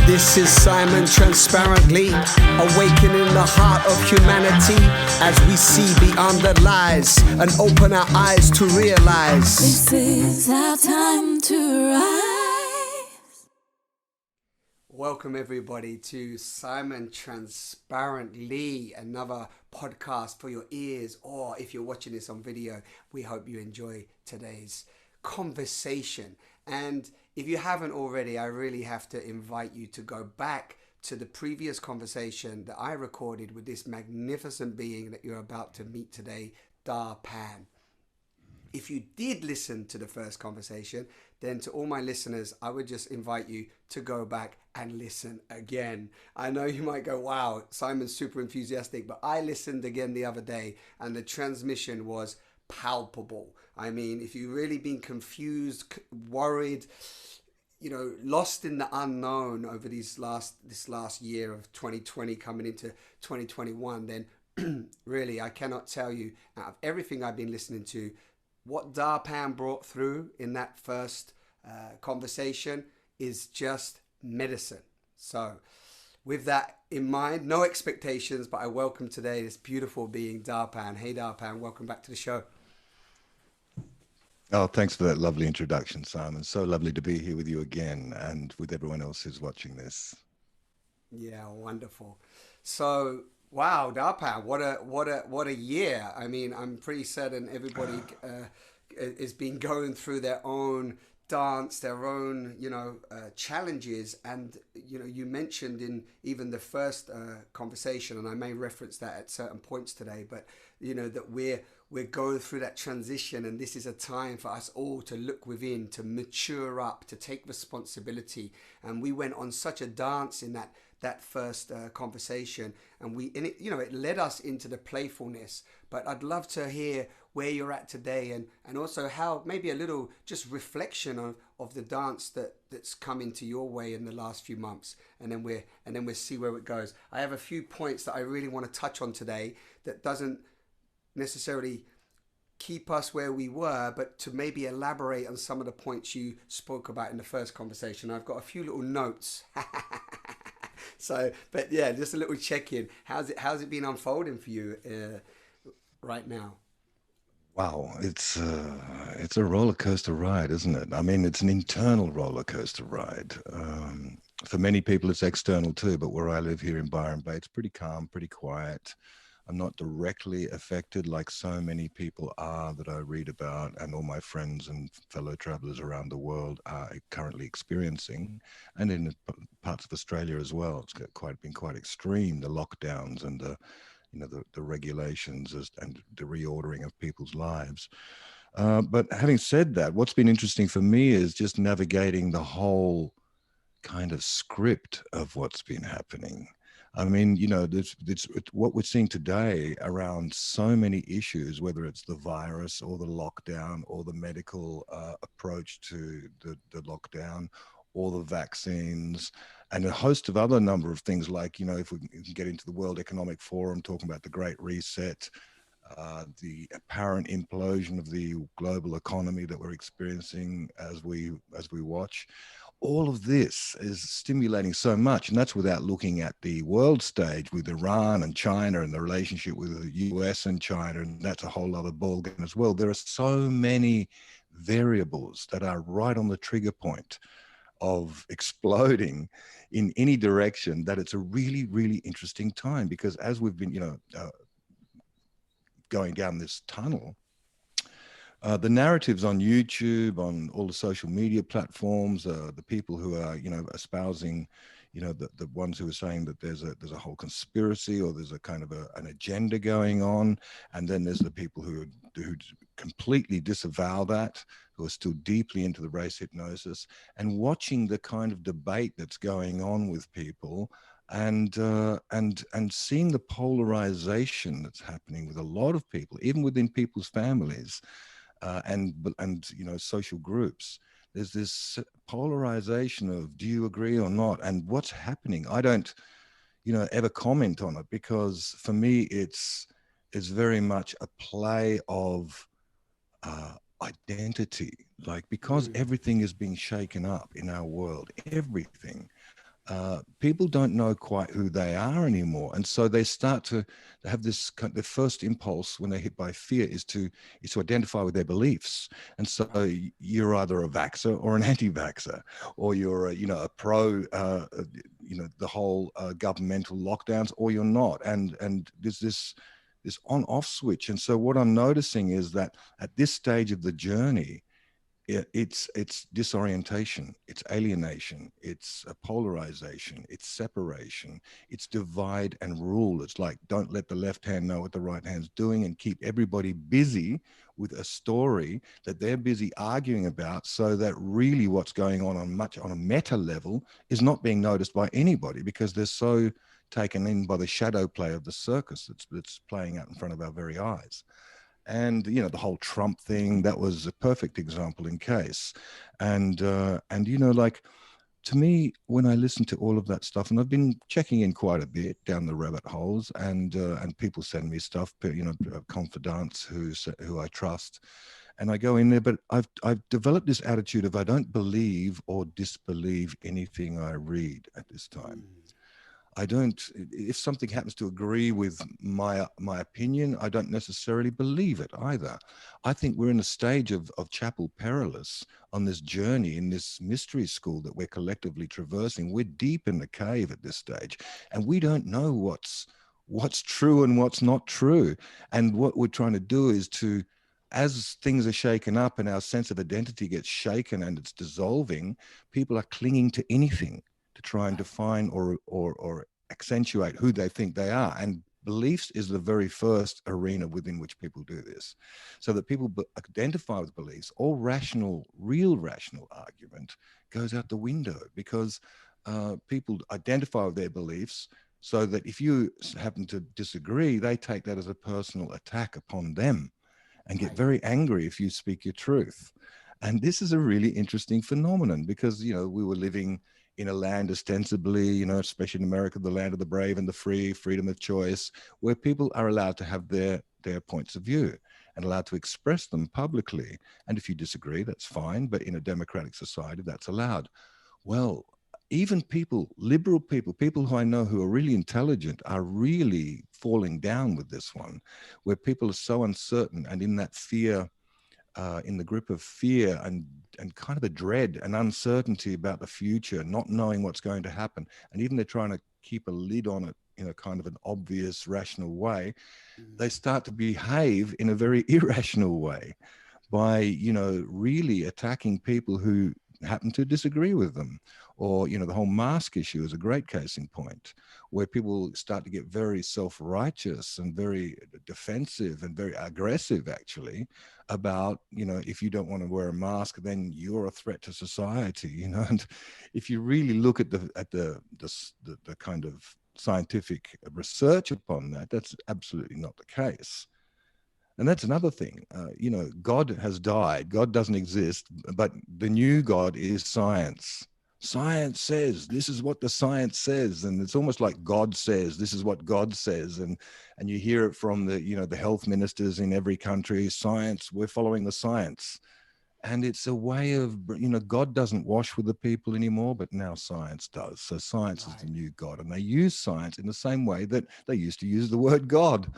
This is Simon transparently awakening the heart of humanity as we see beyond the lies and open our eyes to realize this is our time to rise. Welcome everybody to Simon Transparently, another podcast for your ears, or if you're watching this on video, we hope you enjoy today's conversation. And if you haven't already, I really have to invite you to go back to the previous conversation that I recorded with this magnificent being that you're about to meet today, DarPan. If you did listen to the first conversation, then to all my listeners, I would just invite you to go back and listen again. I know you might go, wow, Simon's super enthusiastic, but I listened again the other day and the transmission was palpable. I mean, if you've really been confused, worried, lost in the unknown over this last year of 2020 coming into 2021, then really I cannot tell you out of everything I've been listening to, what DarPan brought through in that first conversation is just medicine. So with that in mind, no expectations, but I welcome today this beautiful being, DarPan. Hey DarPan, welcome back to the show. Oh, thanks for that lovely introduction, Simon. So lovely to be here with you again and with everyone else who's watching this. Yeah, wonderful. So, wow, DarPan, what a year. I mean, I'm pretty certain everybody has been going through their own dance, their own, challenges. And, you mentioned in even the first conversation, and I may reference that at certain points today, but, that we're going through that transition, and this is a time for us all to look within, to mature up, to take responsibility. And we went on such a dance in that first conversation, and it led us into the playfulness. But I'd love to hear where you're at today, and also how maybe a little just reflection of the dance that's come into your way in the last few months, and then we'll see where it goes. I have a few points that I really want to touch on today that doesn't necessarily keep us where we were, but to maybe elaborate on some of the points you spoke about in the first conversation. I've got a few little notes. So, but yeah, just a little check-in. How's it been unfolding for you right now? Wow, it's a roller coaster ride, isn't it? I mean, it's an internal roller coaster ride. For many people, it's external too, but where I live here in Byron Bay, it's pretty calm, pretty quiet. I'm not directly affected like so many people are that I read about, and all my friends and fellow travelers around the world are currently experiencing, and in parts of Australia as well. It's been quite extreme, the lockdowns and the regulations and the reordering of people's lives. But having said that, what's been interesting for me is just navigating the whole kind of script of what's been happening. I mean, it's what we're seeing today around so many issues, whether it's the virus or the lockdown or the medical approach to the lockdown or the vaccines and a host of other number of things like, if we can get into the World Economic Forum, talking about the Great Reset, the apparent implosion of the global economy that we're experiencing as we watch. All of this is stimulating so much, and that's without looking at the world stage with Iran and China and the relationship with the US and China, and that's a whole other ballgame as well. There are so many variables that are right on the trigger point of exploding in any direction that it's a really, really interesting time, because as we've been, going down this tunnel, the narratives on YouTube, on all the social media platforms, the people who are, espousing, the ones who are saying that there's a whole conspiracy or there's a kind of an agenda going on, and then there's the people who completely disavow that, who are still deeply into the race hypnosis, and watching the kind of debate that's going on with people, and seeing the polarization that's happening with a lot of people, even within people's families. And social groups. There's this polarization of, do you agree or not? And what's happening? I don't, ever comment on it, because for me, it's very much a play of identity, like because everything is being shaken up in our world, everything. People don't know quite who they are anymore, and so they start to have this the first impulse when they're hit by fear is to identify with their beliefs. And so you're either a vaxxer or an anti-vaxxer, or you're a pro the whole governmental lockdowns, or you're not. And there's this on-off switch. And so what I'm noticing is that at this stage of the journey, it's disorientation, it's alienation, it's a polarization, it's separation, it's divide and rule. It's like, don't let the left hand know what the right hand's doing, and keep everybody busy with a story that they're busy arguing about, so that really what's going on a meta level is not being noticed by anybody, because they're so taken in by the shadow play of the circus that's playing out in front of our very eyes. And the whole Trump thing, that was a perfect example in case. And like, to me, when I listen to all of that stuff, and I've been checking in quite a bit down the rabbit holes, and people send me stuff, confidants who I trust, and I go in there. But I've developed this attitude of, I don't believe or disbelieve anything I read at this time. I don't, if something happens to agree with my opinion, I don't necessarily believe it either. I think we're in a stage of chapel perilous on this journey, in this mystery school that we're collectively traversing. We're deep in the cave at this stage, and we don't know what's true and what's not true. And what we're trying to do is to, as things are shaken up and our sense of identity gets shaken and it's dissolving, people are clinging to anything to try and define or accentuate who they think they are. And beliefs is the very first arena within which people do this, so that people identify with beliefs. All real rational argument goes out the window, because people identify with their beliefs, so that if you happen to disagree, they take that as a personal attack upon them and get very angry if you speak your truth. And this is a really interesting phenomenon, because we were living in a land ostensibly, especially in America, the land of the brave and the free, freedom of choice, where people are allowed to have their points of view and allowed to express them publicly. And if you disagree, that's fine. But in a democratic society, that's allowed. Well, even liberal people who I know who are really intelligent, are really falling down with this one, where people are so uncertain and in that fear, in the grip of fear and kind of a dread and uncertainty about the future, not knowing what's going to happen. And even they're trying to keep a lid on it in a kind of an obvious, rational way. They start to behave in a very irrational way by, really attacking people who happen to disagree with them. Or, the whole mask issue is a great case in point, where people start to get very self-righteous and very defensive and very aggressive, actually, about, if you don't want to wear a mask, then you're a threat to society, And if you really look at the kind of scientific research upon that, that's absolutely not the case. And that's another thing. God has died. God doesn't exist, but the new God is science. Science says, this is what the science says. And it's almost like God says, this is what God says. And you hear it from the health ministers in every country. Science, we're following the science. And it's a way of, God doesn't wash with the people anymore, but now science does. So science is the new God. And they use science in the same way that they used to use the word God.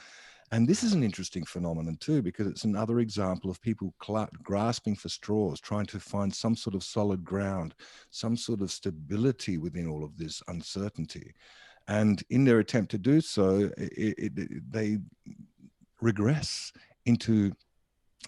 And this is an interesting phenomenon too, because it's another example of people grasping for straws, trying to find some sort of solid ground, some sort of stability within all of this uncertainty. And in their attempt to do so, they regress into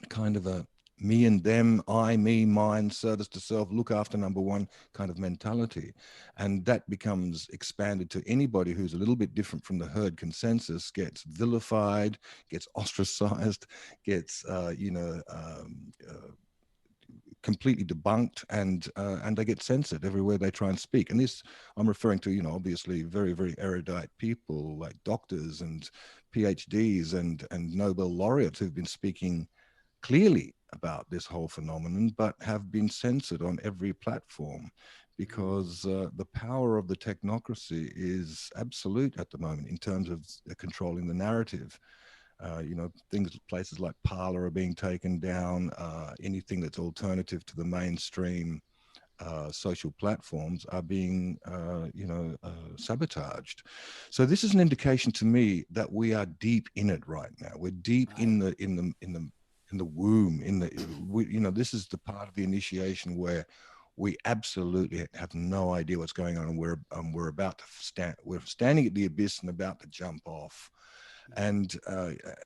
kind of a me and them, I, me, mine, service to self, look after number one kind of mentality. And that becomes expanded to anybody who's a little bit different from the herd consensus, gets vilified, gets ostracized, gets, completely debunked, and they get censored everywhere they try and speak. And this, I'm referring to, obviously very, very erudite people like doctors and PhDs and Nobel laureates who've been speaking clearly about this whole phenomenon, but have been censored on every platform, because the power of the technocracy is absolute at the moment in terms of controlling the narrative. Places like Parler are being taken down. Anything that's alternative to the mainstream social platforms are being, sabotaged. So this is an indication to me that we are deep in it right now. We're deep Right. in the womb. This is the part of the initiation where we absolutely have no idea what's going on, and we're about to stand. We're standing at the abyss and about to jump off, and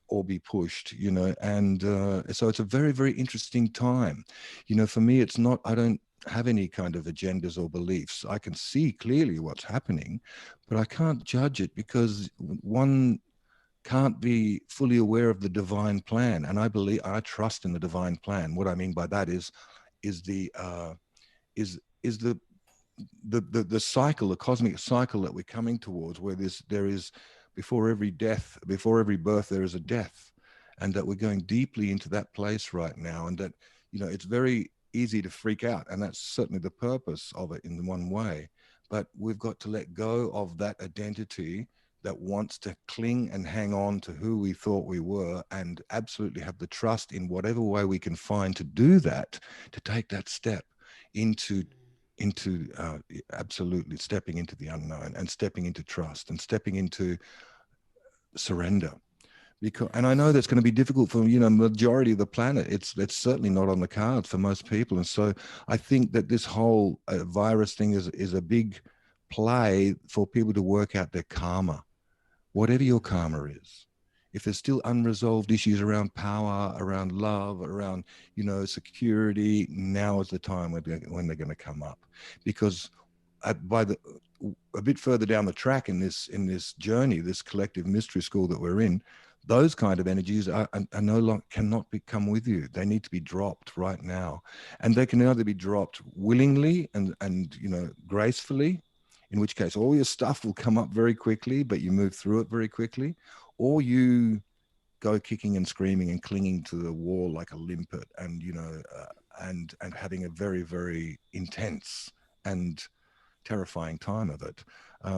or be pushed. And so it's a very, very interesting time. For me, it's not. I don't have any kind of agendas or beliefs. I can see clearly what's happening, but I can't judge it because one can't be fully aware of the divine plan. And I trust in the divine plan. What I mean by that is the the cycle, the cosmic cycle that we're coming towards, where there is before every birth, there is a death, and that we're going deeply into that place right now, and that it's very easy to freak out, and that's certainly the purpose of it in one way. But we've got to let go of that identity that wants to cling and hang on to who we thought we were, and absolutely have the trust in whatever way we can find to do that, to take that step into absolutely stepping into the unknown, and stepping into trust, and stepping into surrender. And I know that's going to be difficult for majority of the planet. It's certainly not on the cards for most people. And so I think that this whole virus thing is a big play for people to work out their karma, whatever your karma is. If there's still unresolved issues around power, around love, around security, now is the time when they're going to come up. Because a bit further down the track in this journey, this collective mystery school that we're in, those kind of energies are no longer, cannot come with you. They need to be dropped right now, and they can either be dropped willingly and gracefully, in which case all your stuff will come up very quickly, but you move through it very quickly, or you go kicking and screaming and clinging to the wall like a limpet, and and having a very, very intense and terrifying time of it.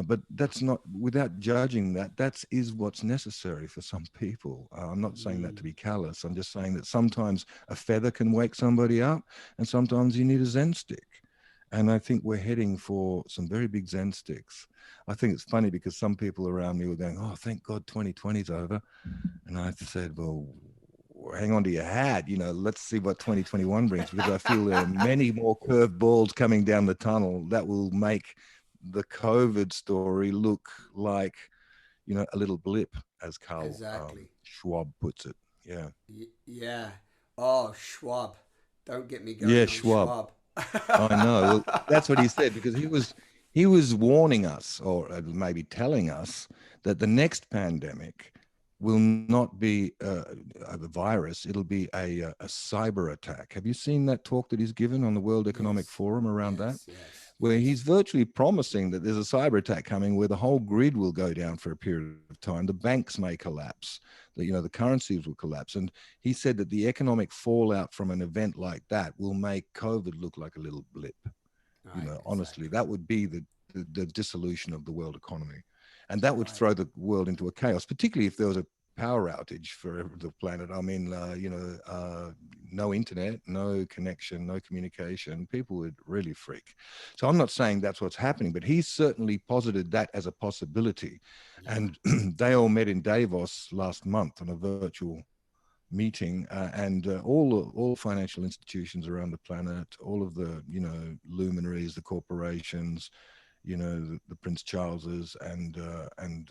But that's not, without judging that is what's necessary for some people. I'm not saying that to be callous. I'm just saying that sometimes a feather can wake somebody up, and sometimes you need a Zen stick. And I think we're heading for some very big Zen sticks. I think it's funny because some people around me were going, "Oh, thank God 2020's over." And I said, well, hang on to your hat, let's see what 2021 brings, because I feel there are many more curved balls coming down the tunnel that will make the COVID story look like, a little blip, as Carl Exactly. Schwab puts it. Yeah. Yeah. Oh, Schwab. Don't get me Yeah, going on Schwab. Schwab. I know. Well, that's what he said, because he was warning us, or maybe telling us, that the next pandemic will not be a virus. It'll be a cyber attack. Have you seen that talk that he's given on the World Economic Yes. Forum around that? Yes. Yes. Where Yes. he's virtually promising that there's a cyber attack coming, where the whole grid will go down for a period of time. The banks may collapse, the currencies will collapse. And he said that the economic fallout from an event like that will make COVID look like a little blip. Right. Honestly, Exactly. that would be the dissolution of the world economy. And that would Right. throw the world into a chaos, particularly if there was a power outage for the planet. I mean, no internet, no connection, no communication. People would really freak. So I'm not saying that's what's happening, but he's certainly posited that as a possibility. Yeah. And they all met in Davos last month on a virtual meeting, and all financial institutions around the planet, all of the luminaries, the corporations, the Prince Charleses, and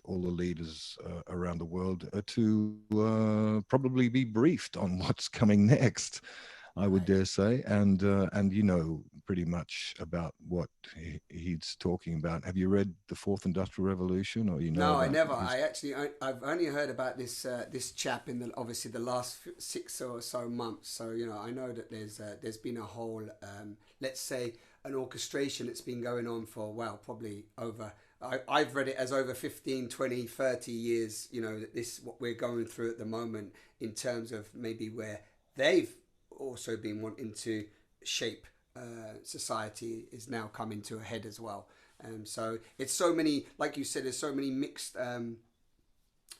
all the leaders around the world to probably be briefed on what's coming next, I would Right. dare say, and pretty much about what he's talking about. Have you read The Fourth Industrial Revolution, or No, I about never. his? I've only heard about this chap in obviously the last 6 or so months. So I know that there's been a whole let's say an orchestration that's been going on for probably over. I've read it as over 15, 20, 30 years. That this what we're going through at the moment in terms of maybe where they've also been wanting to shape society is now coming to a head as well. So it's so many, like you said, there's so many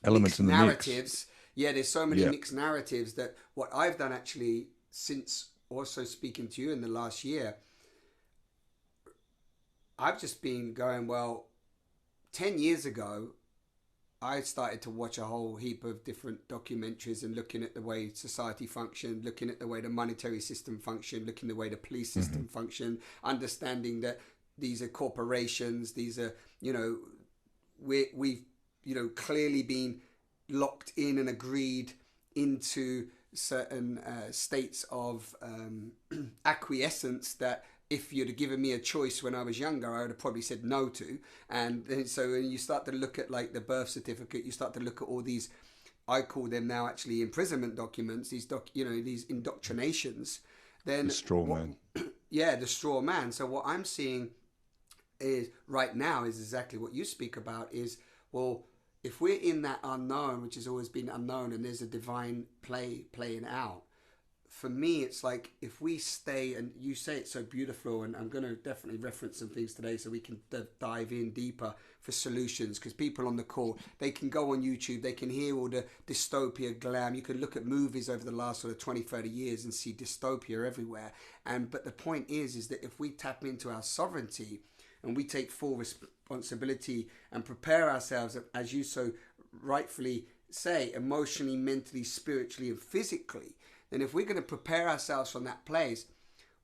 Elements mixed in the mix. narratives. Yeah, there's so many Yeah. mixed narratives that what I've done actually since also speaking to you in the last year, I've just been going, well, 10 years ago, I started to watch a whole heap of different documentaries and looking at the way society functioned, looking at the way the monetary system functioned, looking at the way the police system functioned, understanding that these are corporations, these are, we've, clearly been locked in and agreed into certain states of acquiescence that if you'd have given me a choice when I was younger, I would have probably said no to. And then, so when you start to look at like the birth certificate, you start to look at all these, I call them now actually imprisonment documents, these these indoctrinations. Then The straw man. Yeah, the straw man. So what I'm seeing is right now is exactly what you speak about is, well, if we're in that unknown, which has always been unknown, and there's a divine playing out, for me, it's like if we stay, and you say it so beautiful, and I'm going to definitely reference some things today so we can dive in deeper for solutions, because people on the call, they can go on YouTube, they can hear all the dystopia glam, you can look at movies over the last sort of 20, 30 years and see dystopia everywhere. But the point is that if we tap into our sovereignty and we take full responsibility and prepare ourselves, as you so rightfully say, emotionally, mentally, spiritually, and physically, then if we're going to prepare ourselves from that place,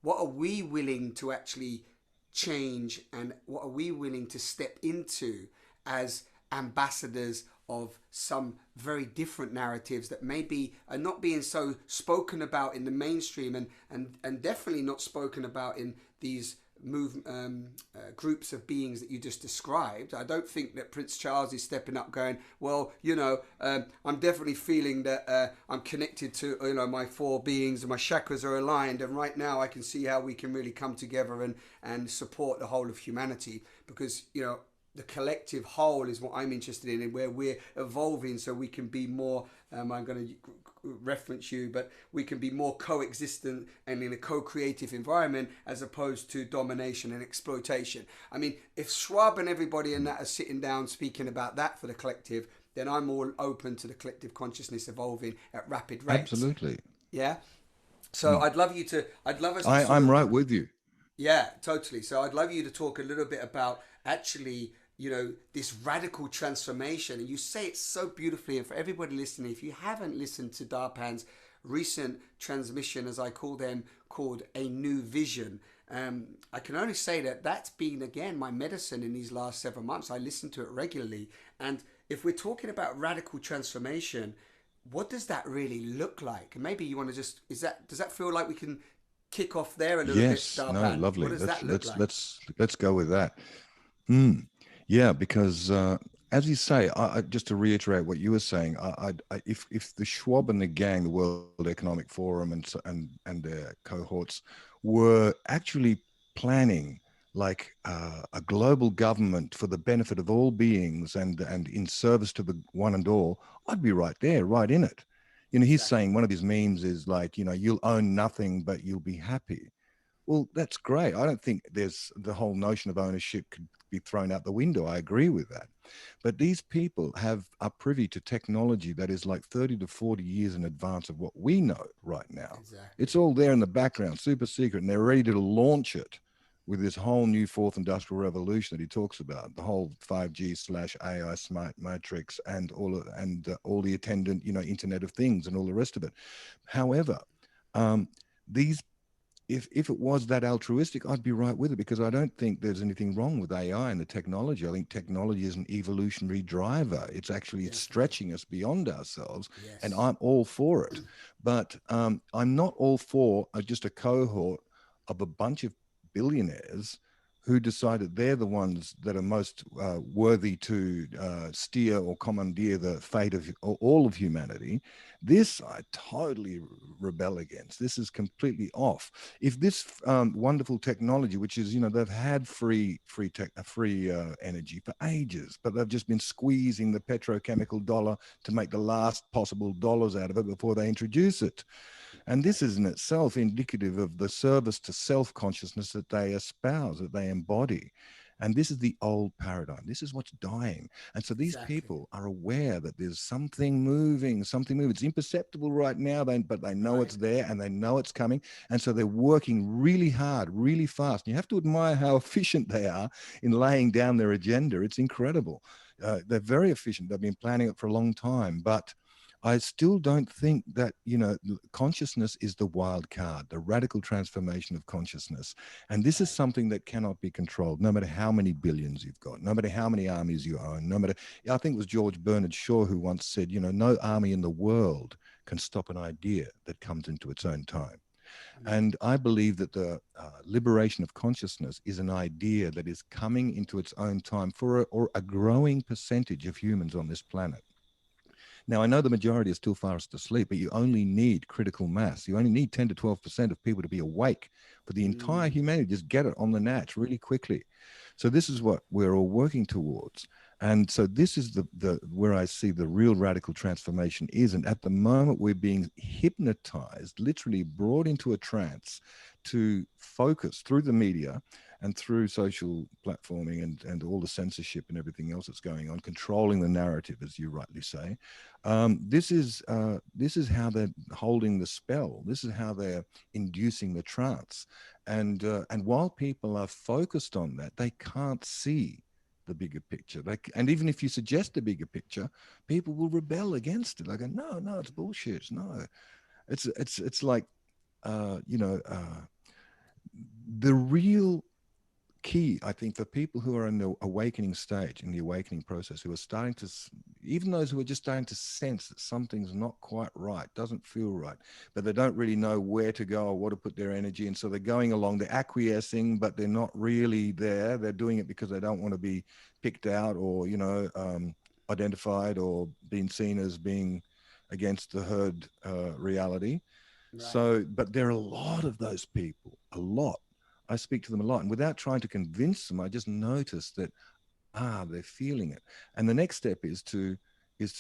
what are we willing to actually change, and what are we willing to step into as ambassadors of some very different narratives that maybe are not being so spoken about in the mainstream, and definitely not spoken about in these groups of beings that you just described. I don't think that Prince Charles is stepping up going, well, I'm definitely feeling that I'm connected to my four beings and my chakras are aligned, and right now I can see how we can really come together and support the whole of humanity, because the collective whole is what I'm interested in, and where we're evolving so we can be more, I'm going to reference you, but we can be more coexistent and in a co-creative environment as opposed to domination and exploitation. I mean, if Schwab and everybody in that are sitting down speaking about that for the collective, then I'm all open to the collective consciousness evolving at rapid rates. Absolutely. Yeah. So I'd love us to I'm right with you. Yeah, totally. So I'd love you to talk a little bit about actually, this radical transformation. And you say it so beautifully. And for everybody listening, if you haven't listened to DarPan's recent transmission, as I call them, called A New Vision, I can only say that that's been, again, my medicine in these last 7 months. I listen to it regularly. And if we're talking about radical transformation, what does that really look like? And maybe you want to just, does that feel like we can kick off there a little bit, DarPan? No, lovely. What does that look like? Let's go with that. Yeah, because as you say, just to reiterate what you were saying, if the Schwab and the gang, the World Economic Forum and their cohorts were actually planning like a global government for the benefit of all beings and in service to the one and all, I'd be right there, right in it. He's saying, one of his memes is like, you'll own nothing, but you'll be happy. Well, that's great. I don't think there's the whole notion of ownership could be thrown out the window. I agree with that. But these people are privy to technology that is like 30 to 40 years in advance of what we know right now. Exactly. It's all there in the background, super secret, and they're ready to launch it with this whole new fourth industrial revolution that he talks about, the whole 5G/AI smart matrix and all the attendant, Internet of Things and all the rest of it. However, if it was that altruistic, I'd be right with it, because I don't think there's anything wrong with AI and the technology. I think technology is an evolutionary driver. It's actually, it's stretching us beyond ourselves, and I'm all for it. But I'm not all for just a cohort of a bunch of billionaires who decided they're the ones that are most worthy to steer or commandeer the fate of all of humanity. This I totally rebel against. This is completely off. If this wonderful technology, which is, they've had free energy for ages, but they've just been squeezing the petrochemical dollar to make the last possible dollars out of it before they introduce it. And this is in itself indicative of the service to self-consciousness that they espouse, that they embody. And this is the old paradigm. This is what's dying. And so these Exactly. people are aware that there's something moving, something moving. It's imperceptible right now, but they know Right. it's there and they know it's coming. And so they're working really hard, really fast. And you have to admire how efficient they are in laying down their agenda. It's incredible. They're very efficient. They've been planning it for a long time. But I still don't think that, consciousness is the wild card, the radical transformation of consciousness. And this is Right. something that cannot be controlled, no matter how many billions you've got, no matter how many armies you own, no matter, I think it was George Bernard Shaw who once said, no army in the world can stop an idea that comes into its own time. And I believe that the liberation of consciousness is an idea that is coming into its own time for a growing percentage of humans on this planet. Now, I know the majority are still fast asleep, but you only need critical mass. You only need 10 to 12% of people to be awake for the entire humanity. Just get it on the natch really quickly. So this is what we're all working towards. And so this is the where I see the real radical transformation is. And at the moment, we're being hypnotized, literally brought into a trance to focus through the media and through social platforming and all the censorship and everything else that's going on, controlling the narrative, as you rightly say. This is how they're holding the spell. This is how they're inducing the trance. And while people are focused on that, they can't see the bigger picture. And even if you suggest a bigger picture, people will rebel against it. Like, no, it's bullshit. No, it's like, the real key, I think, for people who are in the awakening stage, in the awakening process, who are starting to, even those who are just starting to sense that something's not quite right, doesn't feel right, but they don't really know where to go or what to put their energy in. So they're going along, they're acquiescing, but they're not really there. They're doing it because they don't want to be picked out or, identified or being seen as being against the herd reality. Right. So, but there are a lot of those people, a lot. I speak to them a lot, and without trying to convince them, I just notice that they're feeling it. And the next step is to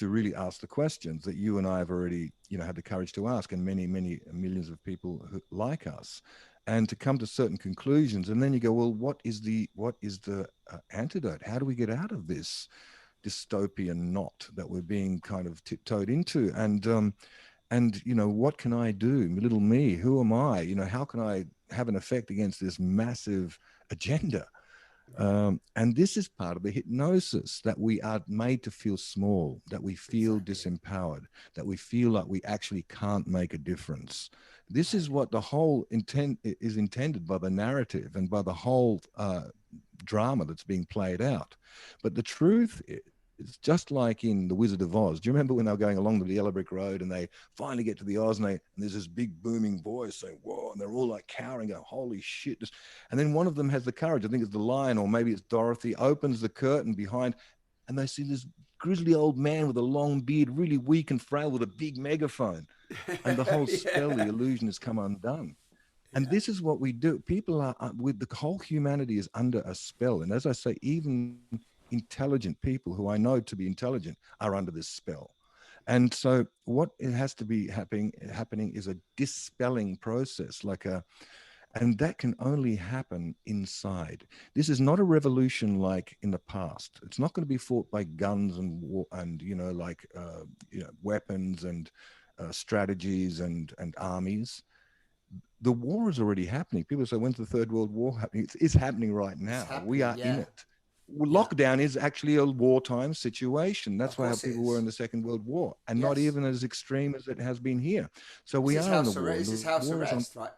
really ask the questions that you and I have already, had the courage to ask, and many millions of people like us, and to come to certain conclusions. And then you go, well, what is the antidote? How do we get out of this dystopian knot that we're being kind of tiptoed into? And what can I do, little me? Who am I? How can I have an effect against this massive agenda? Right. And this is part of the hypnosis, that we are made to feel small, that we feel Exactly. disempowered, that we feel like we actually can't make a difference. This Right. is what the whole intent is intended by the narrative and by the whole drama that's being played out. But the truth is, it's just like in The Wizard of Oz. Do you remember when they were going along the yellow brick road and they finally get to the Oz and there's this big booming voice saying, whoa, and they're all like cowering, going, holy shit. And then one of them has the courage, I think it's the lion, or maybe it's Dorothy, opens the curtain behind, and they see this grizzly old man with a long beard, really weak and frail, with a big megaphone. And the whole spell, the Yeah. illusion has come undone. And Yeah. this is what we do. People are, with the whole humanity is under a spell. And as I say, even intelligent people who I know to be intelligent are under this spell. And so what it has to be happening is a dispelling process, and that can only happen inside. This is not a revolution like in the past. It's not going to be fought by guns and war and, weapons and strategies and armies. The war is already happening. People say, when's the Third World War happening? It's happening right It's now. We happening. are in Yeah. it. Well, Yeah. lockdown is actually a wartime situation. Of That's why how course it people were is. in the Second World War, and not Yes. even as extreme as it has been here. So This we is are in a house war, arrest. and This is the house war is on. arrest, right?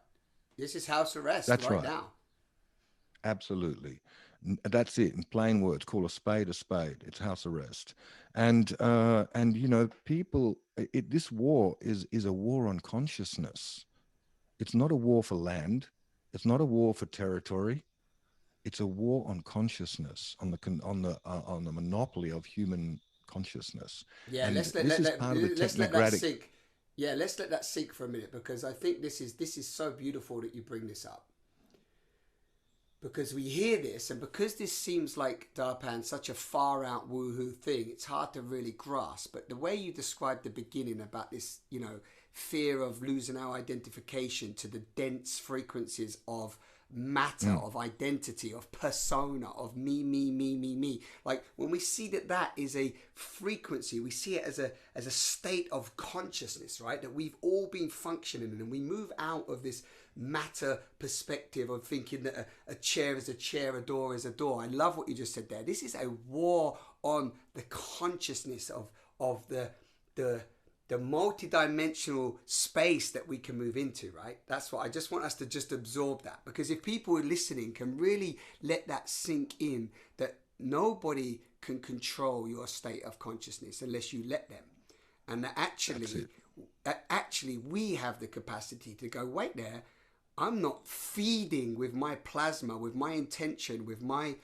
This is house arrest That's right right. now. Absolutely. That's it. In plain words, call a spade a spade. It's house arrest. And people, this war is a war on consciousness. It's not a war for land. It's not a war for territory. It's a war on consciousness, on the monopoly of human consciousness. Yeah. And Let's let, this let, is let part of the let's let that technocratic. sink. Yeah. Let's let that sink for a minute, because I think this is so beautiful that you bring this up, because we hear this, and because this seems like, DarPan, such a far out woohoo thing, it's hard to really grasp. But the way you described the beginning about this, fear of losing our identification to the dense frequencies of matter, of identity, of persona, of me. Like when we see that is a frequency, we see it as a state of consciousness, right? That we've all been functioning in, and we move out of this matter perspective of thinking that a chair is a chair, a door is a door. I love what you just said there. This is a war on the consciousness of the multi-dimensional space that we can move into, right? That's what I just want us to just absorb that, because if people are listening can really let that sink in, that nobody can control your state of consciousness unless you let them, and that actually we have the capacity to go, wait there, I'm not feeding with my plasma, with my intention, with my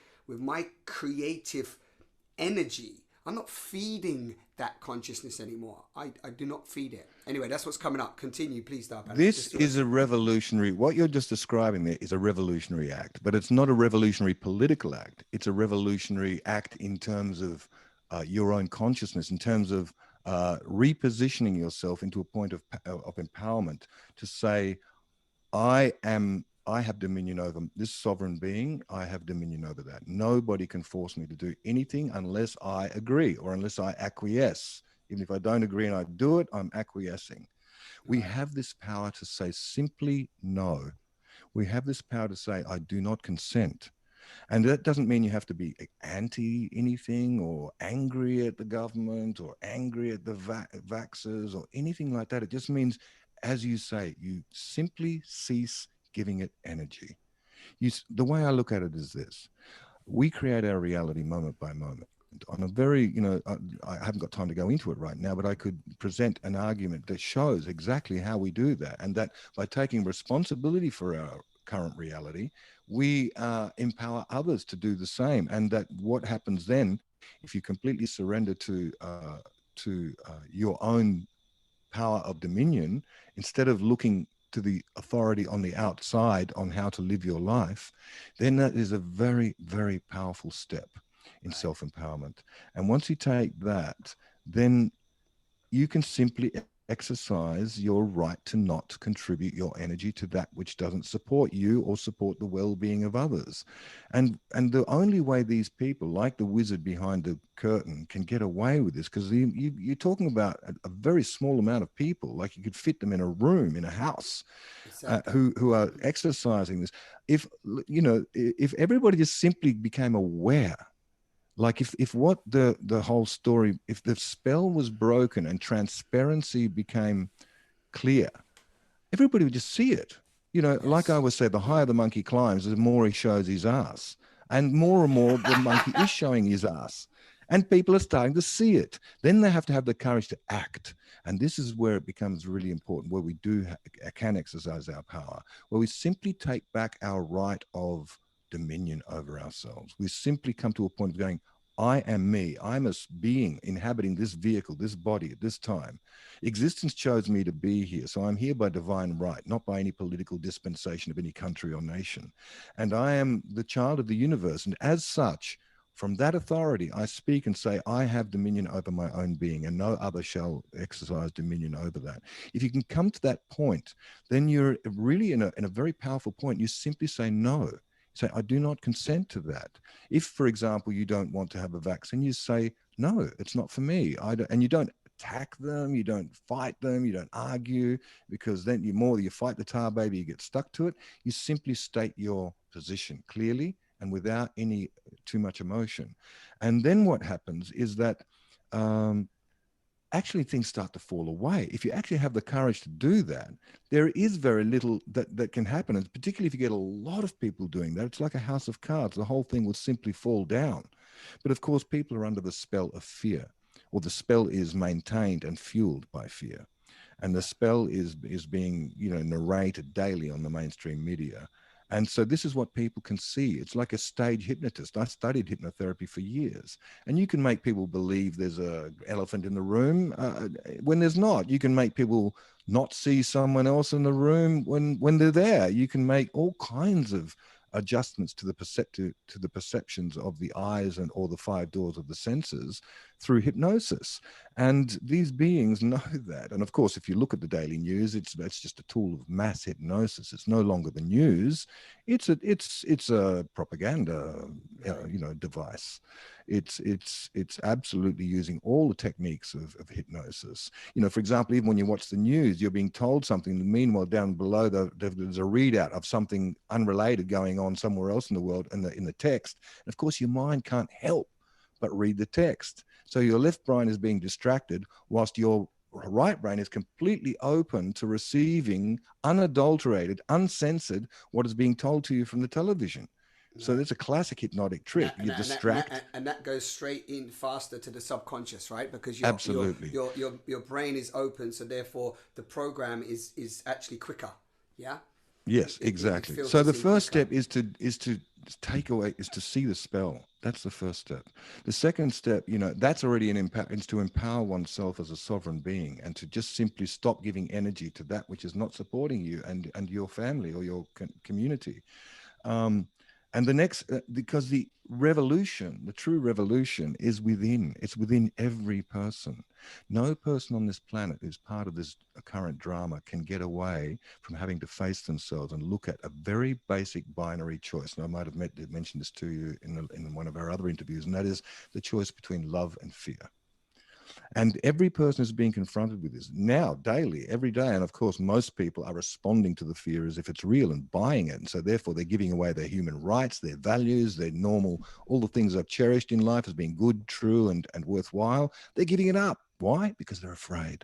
creative energy. I'm not feeding that consciousness anymore. I do not feed it. Anyway, that's what's coming up. Continue, please, DarPan. This is a revolutionary, what you're just describing there is a revolutionary act, but it's not a revolutionary political act. It's a revolutionary act in terms of your own consciousness, in terms of repositioning yourself into a point of empowerment to say, I have dominion over this sovereign being. I have dominion over that. Nobody can force me to do anything unless I agree or unless I acquiesce. Even if I don't agree and I do it, I'm acquiescing. We have this power to say simply no. We have this power to say, I do not consent. And that doesn't mean you have to be anti anything or angry at the government or angry at the vaxxers or anything like that. It just means, as you say, you simply cease giving it energy. The way I look at it is this: we create our reality moment by moment. On a very, I haven't got time to go into it right now, but I could present an argument that shows exactly how we do that, and that by taking responsibility for our current reality, we empower others to do the same. And that what happens then, if you completely surrender to your own power of dominion, instead of looking to the authority on the outside on how to live your life, then that is a very, very powerful step in self-empowerment. And once you take that, then you can simply exercise your right to not contribute your energy to that which doesn't support you or support the well-being of others. And the only way these people, like the wizard behind the curtain, can get away with this, because you're talking about a very small amount of people, like you could fit them in a room, in a house, who are exercising this. If everybody just simply became aware, like if what the whole story, if the spell was broken and transparency became clear, everybody would just see it. Like I always say, the higher the monkey climbs, the more he shows his ass. And more the monkey is showing his ass. And people are starting to see it. Then they have to have the courage to act. And this is where it becomes really important, where we can exercise our power, where we simply take back our right of dominion over ourselves. We simply come to a point of going, I am me. I'm a being inhabiting this vehicle, this body at this time. Existence chose me to be here. So I'm here by divine right, not by any political dispensation of any country or nation. And I am the child of the universe. And as such, from that authority, I speak and say, I have dominion over my own being, and no other shall exercise dominion over that. If you can come to that point, then you're really in a very powerful point. You simply say no. Say, I do not consent to that. If, for example, you don't want to have a vaccine, you say, no, it's not for me. And you don't attack them, you don't fight them, you don't argue, because then you fight the tar baby, you get stuck to it. You simply state your position clearly and without any too much emotion. And then what happens is that actually things start to fall away. If you actually have the courage to do that, there is very little that can happen. And particularly if you get a lot of people doing that, it's like a house of cards. The whole thing will simply fall down. But of course, people are under the spell of fear, or the spell is maintained and fueled by fear. And the spell is being, narrated daily on the mainstream media. And so this is what people can see. It's like a stage hypnotist. I studied hypnotherapy for years. And you can make people believe there's an elephant in the room when there's not. You can make people not see someone else in the room when they're there. You can make all kinds of adjustments to the perceptions of the eyes and or the five doors of the senses through hypnosis. And these beings know that. And of course, if you look at the daily news, it's just a tool of mass hypnosis. It's no longer the news. It's a propaganda device. It's absolutely using all the techniques of hypnosis. For example, even when you watch the news, you're being told something. Meanwhile, down below, there's a readout of something unrelated going on somewhere else in the world in the text. And of course, your mind can't help but read the text. So your left brain is being distracted whilst your right brain is completely open to receiving unadulterated, uncensored what is being told to you from the television. So that's a classic hypnotic trick. You distract, and that goes straight in faster to the subconscious, right? Because absolutely your brain is open, so therefore the program is actually quicker. Yeah. Yes, exactly. So the first step is to take away, is to see the spell. That's the first step. The second step, that's already is to empower oneself as a sovereign being, and to just simply stop giving energy to that which is not supporting you and your family or your community. And the next, because the true revolution is within. It's within every person. No person on this planet who's part of this current drama can get away from having to face themselves and look at a very basic binary choice. And I might have mentioned this to you in one of our other interviews, and that is the choice between love and fear. And every person is being confronted with this now, daily, every day. And of course, most people are responding to the fear as if it's real and buying it. And so therefore, they're giving away their human rights, their values, their normal, all the things they've cherished in life as being good, true, and worthwhile. They're giving it up. Why? Because they're afraid.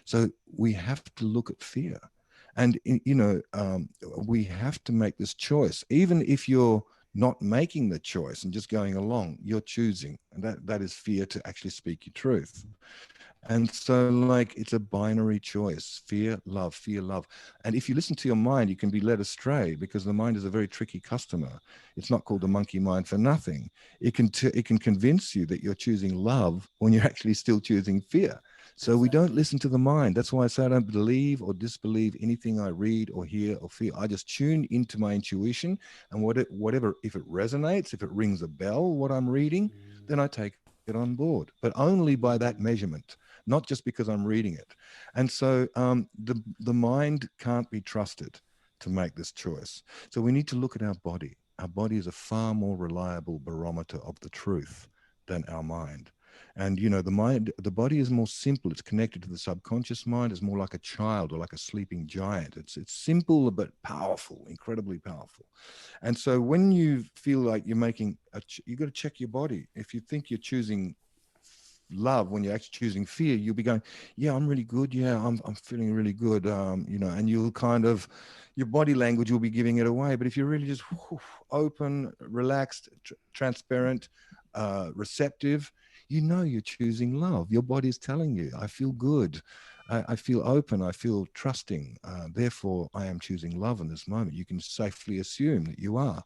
So we have to look at fear. And, we have to make this choice. Even if you're not making the choice and just going along, you're choosing. And that is fear to actually speak your truth. And so, it's a binary choice: fear, love, fear, love. And if you listen to your mind, you can be led astray, because the mind is a very tricky customer. It's not called the monkey mind for nothing. It can convince you that you're choosing love when you're actually still choosing fear. So we don't listen to the mind. That's why I say I don't believe or disbelieve anything I read or hear or feel. I just tune into my intuition, and whatever, if it resonates, if it rings a bell, what I'm reading, then I take it on board, but only by that measurement, not just because I'm reading it. And so the mind can't be trusted to make this choice. So we need to look at our body. Our body is a far more reliable barometer of the truth than our mind. And, the body is more simple. It's connected to the subconscious mind. It's more like a child or like a sleeping giant. It's simple, but powerful, incredibly powerful. And so when you feel like you're you got to check your body. If you think you're choosing love when you're actually choosing fear, you'll be going, yeah, I'm really good. Yeah, I'm feeling really good. And you'll your body language will be giving it away. But if you're really just open, relaxed, transparent, receptive, you're choosing love. Your body's telling you, I feel good. I feel open. I feel trusting. Therefore, I am choosing love in this moment. You can safely assume that you are.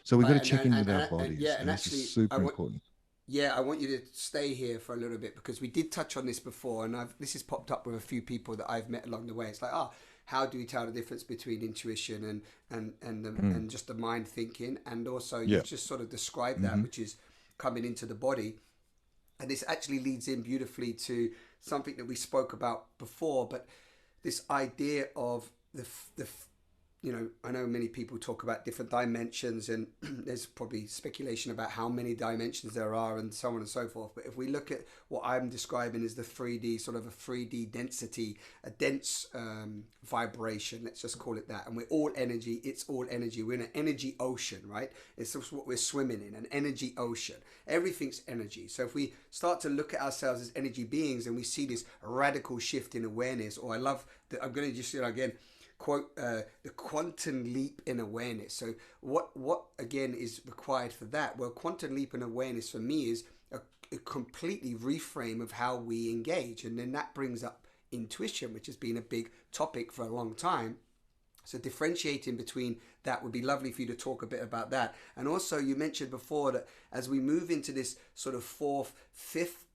So we've got to check in with our bodies. And this is super important. Yeah, I want you to stay here for a little bit, because we did touch on this before, and this has popped up with a few people that I've met along the way. It's like, how do we tell the difference between intuition and just the mind thinking? And also, you just sort of described that, which is coming into the body. And this actually leads in beautifully to something that we spoke about before, but this idea of I know many people talk about different dimensions, and there's probably speculation about how many dimensions there are and so on and so forth. But if we look at what I'm describing as the 3D, sort of a 3D density, a dense vibration, let's just call it that. And we're all energy. It's all energy. We're in an energy ocean, right? It's just what we're swimming in, an energy ocean. Everything's energy. So if we start to look at ourselves as energy beings, and we see this radical shift in awareness, or I love that, I'm going to just, again, quote, the quantum leap in awareness. So what again is required for that? Well, quantum leap in awareness for me is a completely reframe of how we engage. And then that brings up intuition, which has been a big topic for a long time. So differentiating between that would be lovely for you to talk a bit about that. And also, you mentioned before that as we move into this sort of fourth, fifth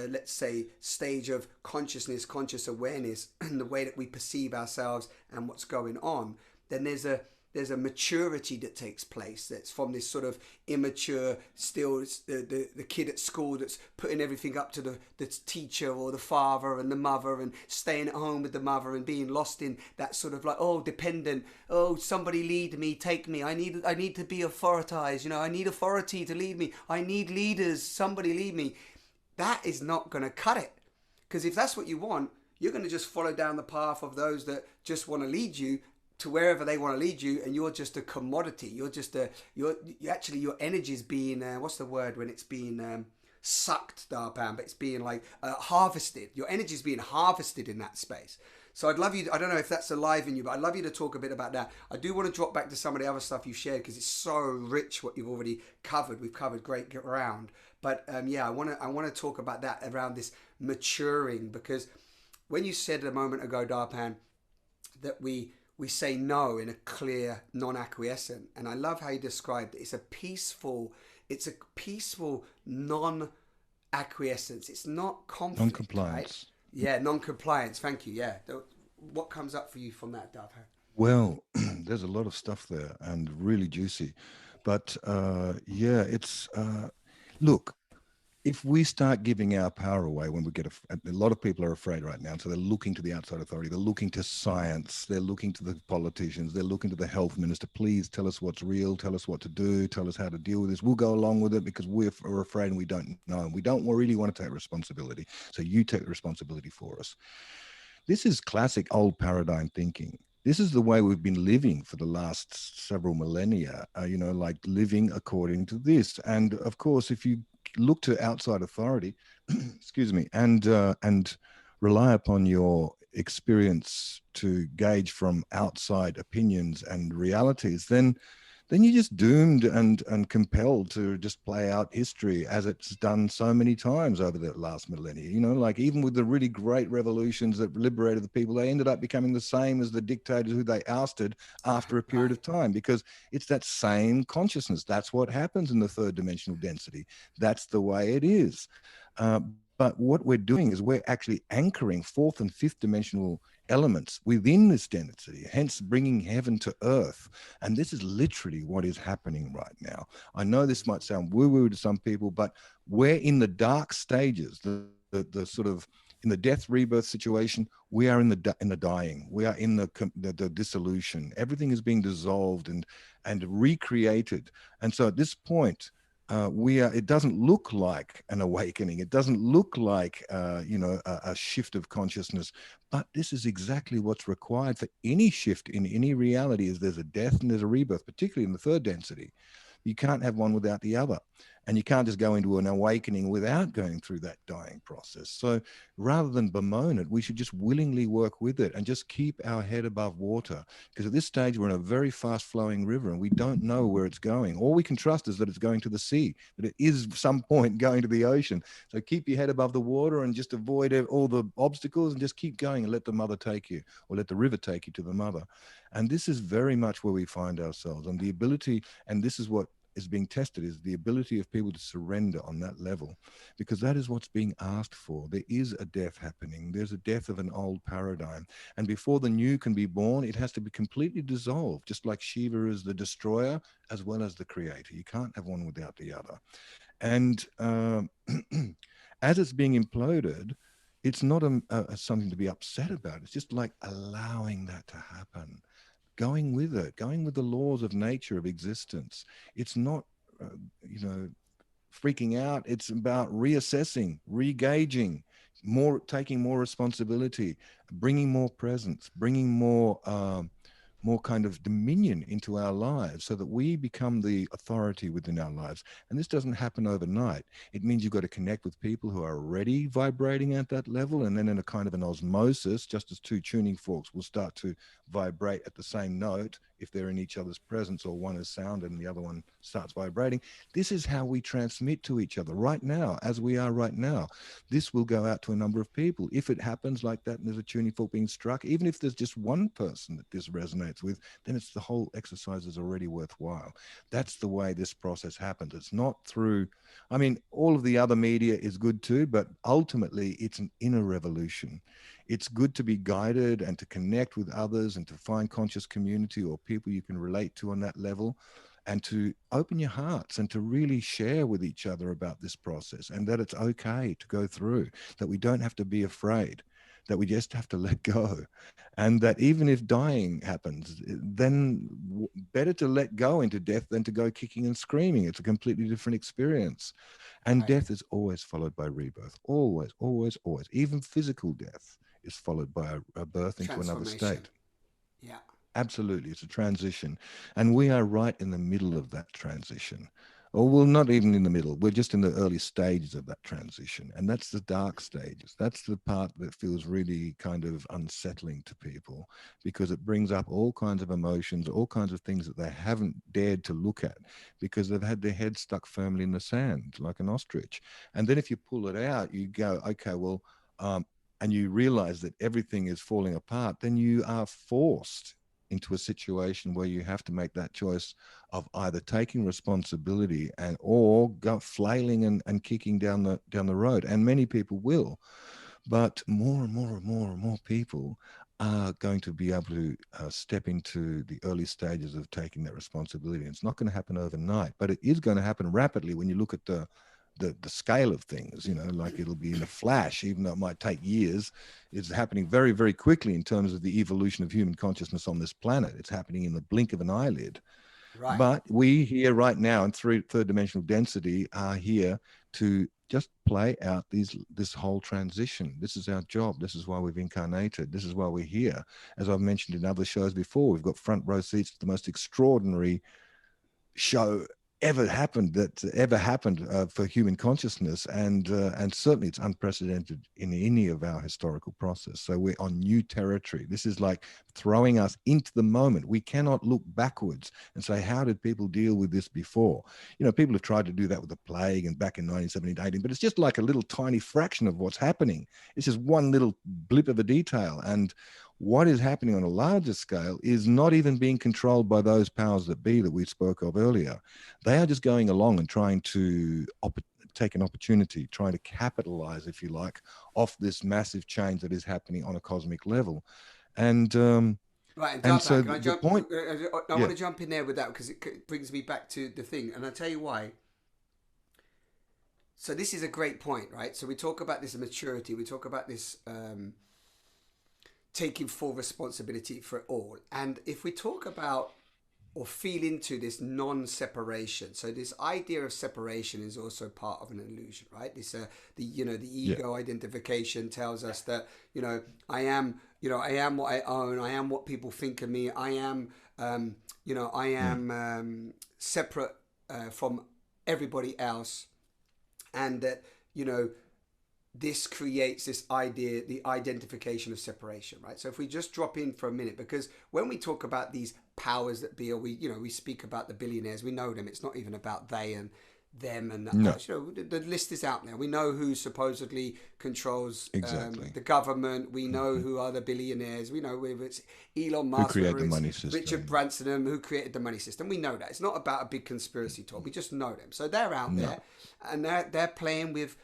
let's say, stage of consciousness, conscious awareness, and the way that we perceive ourselves and what's going on, then there's a maturity that takes place that's from this sort of immature, still the kid at school that's putting everything up to the teacher or the father and the mother, and staying at home with the mother and being lost in that sort of like, oh, dependent, oh, somebody lead me, take me, I need to be authorized, I need authority to lead me, I need leaders, somebody lead me. That is not going to cut it, because if that's what you want, you're going to just follow down the path of those that just want to lead you to wherever they want to lead you, and you're just a commodity. You're just you're actually, your energy is being what's the word when it's being sucked, DarPan, but it's being like harvested. Your energy is being harvested in that space. So I'd love you, I don't know if that's alive in you, but I'd love you to talk a bit about that. I do want to drop back to some of the other stuff you shared, because it's so rich what you've already covered. We've covered great ground. But yeah, I want to talk about that around this maturing, because when you said a moment ago, DarPan, that we say no in a clear, non-acquiescent, and I love how you described it. It's a peaceful non-acquiescence. It's not conflict, Non-compliance. Right? Yeah, non-compliance. Thank you. Yeah. What comes up for you from that, DarPan? Well, there's a lot of stuff there and really juicy. But yeah, it's look, if we start giving our power away when we get a lot of people are afraid right now, so they're looking to the outside authority, they're looking to science, they're looking to the politicians, they're looking to the health minister. Please tell us what's real, tell us what to do, tell us how to deal with this. We'll go along with it because we're afraid and we don't know, and we don't really want to take responsibility. So you take the responsibility for us. This is classic old paradigm thinking. This is the way we've been living for the last several millennia, like living according to this. And of course, if you look to outside authority, excuse me, and rely upon your experience to gauge from outside opinions and realities, then you're just doomed and compelled to just play out history as it's done so many times over the last millennia. Like even with the really great revolutions that liberated the people, they ended up becoming the same as the dictators who they ousted after a period of time, because it's that same consciousness. That's what happens in the third dimensional density. That's the way it is. But what we're doing is we're actually anchoring fourth and fifth dimensional elements within this density, hence bringing heaven to earth. And this is literally what is happening right now. I know this might sound woo-woo to some people, but we're in the dark stages, the sort of in the death rebirth situation. We are in the dying. We are in the dissolution. Everything is being dissolved and recreated. And so at this point, it doesn't look like an awakening. It doesn't look like, a shift of consciousness, but this is exactly what's required for any shift in any reality. Is there's a death and there's a rebirth, particularly in the third density. You can't have one without the other. And you can't just go into an awakening without going through that dying process. So rather than bemoan it, we should just willingly work with it and just keep our head above water. Because at this stage, we're in a very fast flowing river and we don't know where it's going. All we can trust is that it's going to the sea, that it is some point going to the ocean. So keep your head above the water and just avoid all the obstacles and just keep going and let the mother take you, or let the river take you to the mother. And this is very much where we find ourselves, and the ability, and this is what is being tested, is the ability of people to surrender on that level, because that is what's being asked for. There is a death happening. There's a death of an old paradigm. And before the new can be born, it has to be completely dissolved, just like Shiva is the destroyer as well as the creator. You can't have one without the other. And as it's being imploded, it's not something to be upset about. It's just like allowing that to happen. Going with it, going with the laws of nature, of existence. It's not, freaking out. It's about reassessing, re-gauging, taking more responsibility, bringing more presence, bringing more kind of dominion into our lives, so that we become the authority within our lives. And this doesn't happen overnight. It means you've got to connect with people who are already vibrating at that level, and then in a kind of an osmosis, just as two tuning forks will start to vibrate at the same note if they're in each other's presence, or one is sound and the other one starts vibrating. This is how we transmit to each other right now, as we are right now. This will go out to a number of people. If it happens like that and there's a tuning fork being struck, even if there's just one person that this resonates with, then it's the whole exercise is already worthwhile. That's the way this process happens. It's not through, I mean, all of the other media is good too, but ultimately it's an inner revolution. It's good to be guided and to connect with others and to find conscious community or people you can relate to on that level, and to open your hearts and to really share with each other about this process, and that it's okay to go through, that we don't have to be afraid, that we just have to let go. And that even if dying happens, then better to let go into death than to go kicking and screaming. It's a completely different experience. And Right. death is always followed by rebirth. Always, always, always. Even physical death is followed by a birth into another Transformation. state. Yeah. Absolutely. It's a transition. And we are right in the middle of that transition. Or well, not even in the middle. We're just in the early stages of that transition. And that's the dark stages. That's the part that feels really kind of unsettling to people, because it brings up all kinds of emotions, all kinds of things that they haven't dared to look at because they've had their head stuck firmly in the sand like an ostrich. And then if you pull it out, you go, okay, well, and you realize that everything is falling apart, then you are forced into a situation where you have to make that choice of either taking responsibility and or go flailing and kicking down the road. And many people will, but more and more and more and more people are going to be able to step into the early stages of taking that responsibility. And it's not going to happen overnight, but it is going to happen rapidly when you look at the scale of things, you know, like it'll be in a flash, even though it might take years. It's happening very, very quickly in terms of the evolution of human consciousness on this planet. It's happening in the blink of an eyelid. Right. But we here right now in third dimensional density are here to just play out this whole transition. This is our job. This is why we've incarnated. This is why we're here. As I've mentioned in other shows before, we've got front row seats to the most extraordinary show ever happened for human consciousness, and certainly it's unprecedented in any of our historical process. So we're on new territory. This is like throwing us into the moment. We cannot look backwards and say, how did people deal with this before? You know, people have tried to do that with the plague and back in 1917, 18, but it's just like a little tiny fraction of what's happening. It's just one little blip of a detail. And what is happening on a larger scale is not even being controlled by those powers that be that we spoke of earlier. They are just going along and trying to take an opportunity, trying to capitalize, if you like, off this massive change that is happening on a cosmic level. And Right, and and so DarPan, can I the jump? point, I yeah, want to jump in there with that because it brings me back to the thing, and I'll tell you why. So this is a great point, right? So we talk about this maturity, we talk about this taking full responsibility for it all, and if we talk about or feel into this non-separation, so this idea of separation is also part of an illusion, right? This the yeah, ego identification tells us that I am what I own, I am what people think of me, I am I am separate from everybody else, and that this creates this idea, the identification of separation, right? So if we just drop in for a minute, because when we talk about these powers that be, or we speak about the billionaires, we know them. It's not even about they and them and no, us. The list is out there. We know who supposedly controls exactly. the government. We know who are the billionaires. We know whether it's Elon Who Musk, create whether the it's money Richard system? Branson, who created the money system. We know that. It's not about a big conspiracy talk. We just know them. So they're out No, there, and they're playing with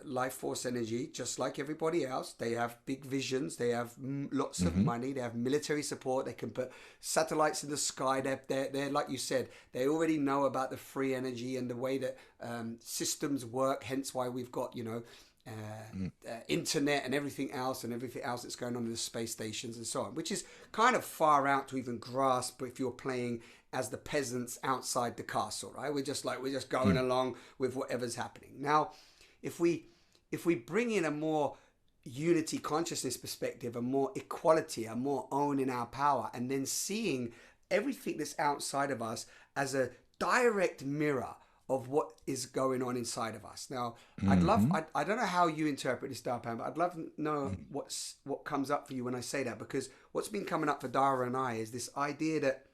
life force energy, just like everybody else. They have big visions. They have lots of money. They have military support. They can put satellites in the sky. They're like you said, they already know about the free energy and the way that systems work. Hence why we've got, internet and everything else that's going on in the space stations and so on, which is kind of far out to even grasp if you're playing as the peasants outside the castle, right? We're just going along with whatever's happening. Now, if we bring in a more unity consciousness perspective, a more equality, a more owning our power, and then seeing everything that's outside of us as a direct mirror of what is going on inside of us. Now, Mm-hmm. I don't know how you interpret this, DarPan, but I'd love to know what comes up for you when I say that, because what's been coming up for Dara and I is this idea that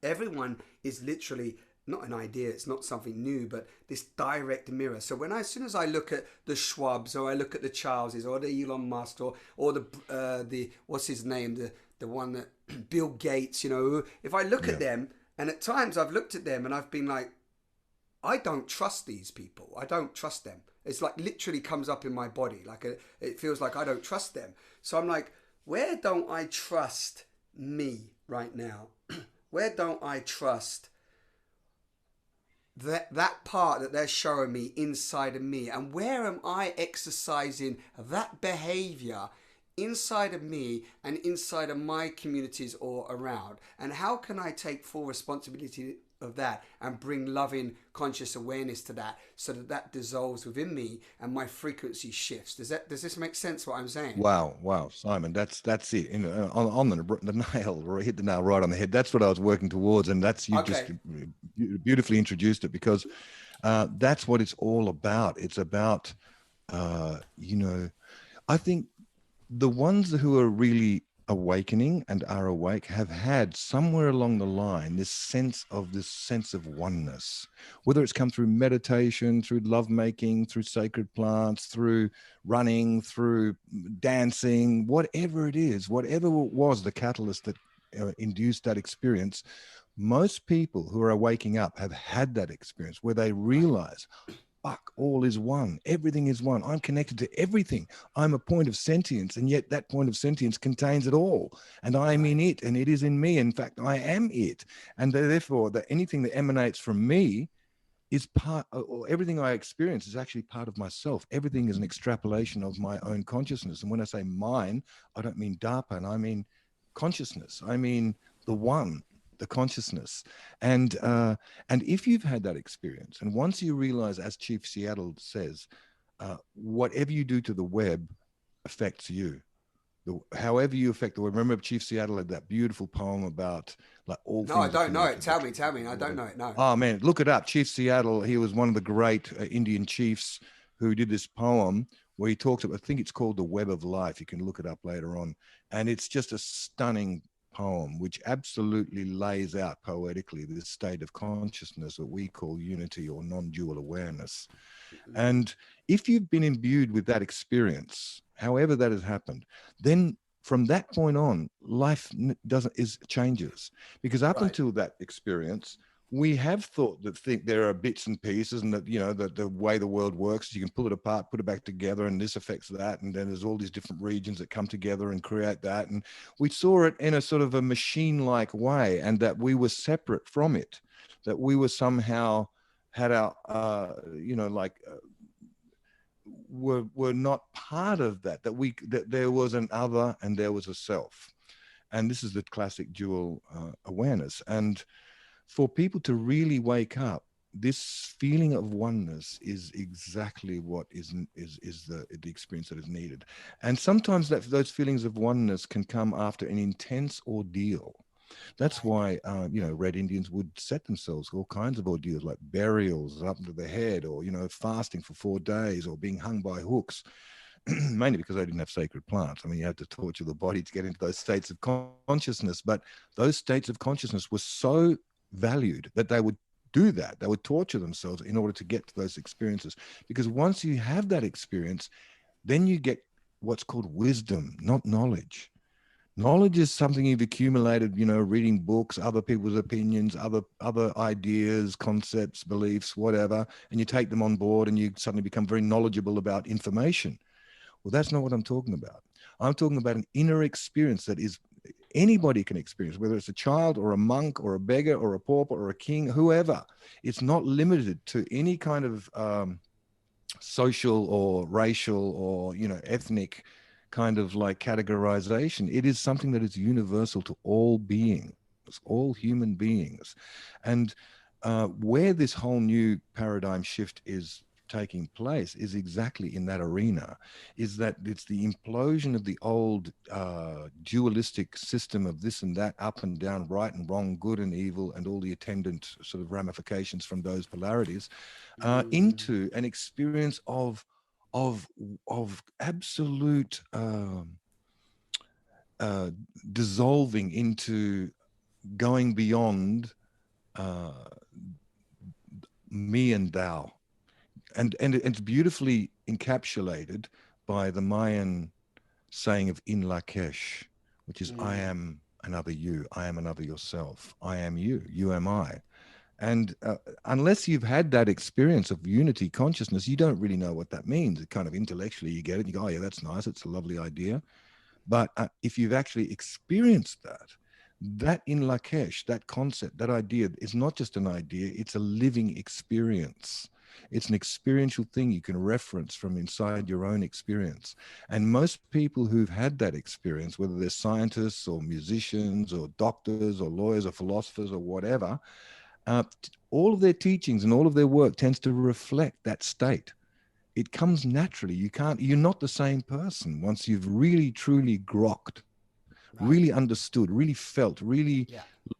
everyone is literally not an idea, it's not something new, but this direct mirror. So as soon as I look at the Schwabs, or I look at the Charleses, or the Elon Musk, or the what's his name, the one that Bill Gates, if I look at them, and at times I've looked at them and I've been like, I don't trust these people. I don't trust them. It's like literally comes up in my body. Like it feels like I don't trust them. So I'm like, where don't I trust me right now? Where don't I trust that part that they're showing me inside of me? And where am I exercising that behavior inside of me and inside of my communities or around? And how can I take full responsibility of that and bring loving conscious awareness to that, so that dissolves within me and my frequency shifts? Does this make sense what I'm saying? Wow, Simon, that's it. On the nail, hit the nail right on the head. That's what I was working towards, and you've just beautifully introduced it, because that's what it's all about. It's about, I think the ones who are really awakening and are awake have had somewhere along the line this sense of oneness, whether it's come through meditation, through lovemaking, through sacred plants, through running, through dancing, whatever it is, whatever was the catalyst that induced that experience. Most people who are waking up have had that experience where they realize, fuck, all is one. Everything is one. I'm connected to everything. I'm a point of sentience, and yet that point of sentience contains it all. And I'm in it, and it is in me. In fact, I am it. And therefore, that anything that emanates from me is part, or everything I experience is actually part of myself. Everything is an extrapolation of my own consciousness. And when I say mine, I don't mean DARPan. I mean consciousness. I mean the one, the consciousness. And if you've had that experience, and once you realize, as Chief Seattle says, whatever you do to the web affects you. However you affect the web. Remember, Chief Seattle had that beautiful poem about like all. No, I don't know it. Tell me. I don't know it. No. Oh man, look it up. Chief Seattle. He was one of the great Indian chiefs who did this poem where he talks about, I think it's called The Web of Life. You can look it up later on, and it's just a stunning poem which absolutely lays out poetically this state of consciousness that we call unity or non-dual awareness. And if you've been imbued with that experience, however that has happened, then from that point on, life changes, because up until that experience, we have thought that there are bits and pieces, and that, that the way the world works, you can pull it apart, put it back together, and this affects that. And then there's all these different regions that come together and create that. And we saw it in a sort of a machine-like way, and that we were separate from it, that we were somehow had our, were not part of that, that there was an other and there was a self. And this is the classic dual awareness. And for people to really wake up, this feeling of oneness is exactly what is the experience that is needed. And sometimes those feelings of oneness can come after an intense ordeal. That's why, Red Indians would set themselves all kinds of ordeals, like burials up to the head, or, fasting for 4 days, or being hung by hooks, mainly because they didn't have sacred plants. I mean, you had to torture the body to get into those states of consciousness. But those states of consciousness were so valued that they would do that. They would torture themselves in order to get to those experiences. Because once you have that experience, then you get what's called wisdom, not knowledge. Knowledge is something you've accumulated, reading books, other people's opinions, other ideas, concepts, beliefs, whatever, and you take them on board and you suddenly become very knowledgeable about information. Well, that's not what I'm talking about. I'm talking about an inner experience that is anybody can experience, whether it's a child or a monk or a beggar or a pauper or a king, whoever. It's not limited to any kind of social or racial or, ethnic kind of like categorization. It is something that is universal to all beings, all human beings. And where this whole new paradigm shift is taking place is exactly in that arena, is that it's the implosion of the old dualistic system of this and that, up and down, right and wrong, good and evil, and all the attendant sort of ramifications from those polarities, into an experience of absolute dissolving into going beyond me and thou, and it's beautifully encapsulated by the Mayan saying of in Lakesh, which is I am another you, I am another yourself, I am you, you am I. And unless you've had that experience of unity consciousness, you don't really know what that means. It kind of intellectually you get it, you go, oh yeah, that's nice, it's a lovely idea. But if you've actually experienced that in Lakesh, that concept, that idea is not just an idea, it's a living experience. It's an experiential thing you can reference from inside your own experience. And most people who've had that experience, whether they're scientists or musicians or doctors or lawyers or philosophers or whatever, all of their teachings and all of their work tends to reflect that state. It comes naturally. You're not the same person once you've really, truly grokked, really understood, really felt, really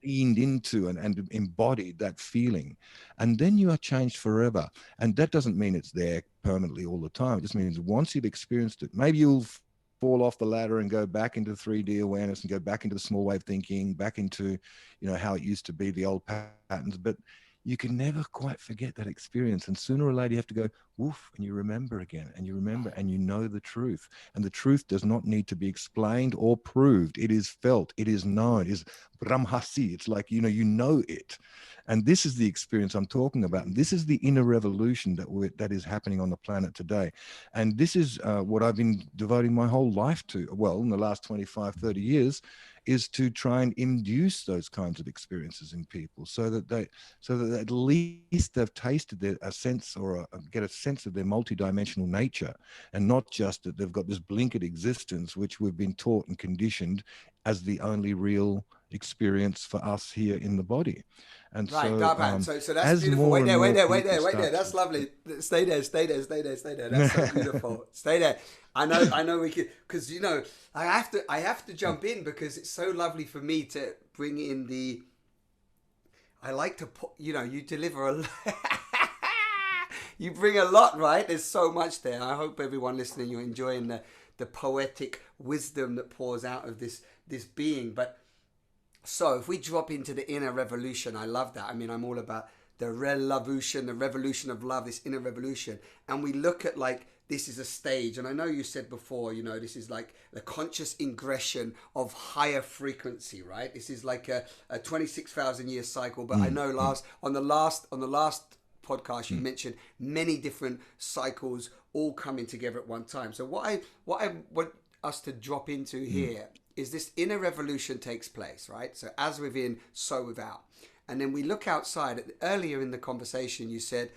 leaned into and embodied that feeling. And then you are changed forever. And that doesn't mean it's there permanently all the time. It just means once you've experienced it, maybe you'll fall off the ladder and go back into 3D awareness and go back into the small wave thinking, back into, how it used to be, the old patterns. But you can never quite forget that experience. And sooner or later you have to go, woof, and you remember again, and you remember, and you know the truth. And the truth does not need to be explained or proved. It is felt, it is known, it is brahmasi. It's like, you know it. And this is the experience I'm talking about. And this is the inner revolution that is happening on the planet today. And this is what I've been devoting my whole life to, well, in the last 25, 30 years, is to try and induce those kinds of experiences in people so that at least they've tasted a sense or get a sense of their multidimensional nature, and not just that they've got this blinkered existence, which we've been taught and conditioned as the only real experience for us here in the body. And right, so, DarPan. So that's beautiful. Wait there. That's lovely. Stay there. That's so beautiful. Stay there. I know we could, because I have to jump in because it's so lovely for me to bring in the. I like to put, you deliver a. You bring a lot, right? There's so much there. I hope everyone listening, you're enjoying the poetic wisdom that pours out of this being. But so if we drop into the inner revolution, I love that. I mean, I'm all about the revolution of love, this inner revolution. And we look at this is a stage. And I know you said before, this is like the conscious ingression of higher frequency, right? This is like a 26,000 year cycle. But I know on the last podcast, you mentioned many different cycles all coming together at one time. So what I want us to drop into here is this inner revolution takes place, right? So as within, so without. And then we look outside. Earlier in the conversation, you said,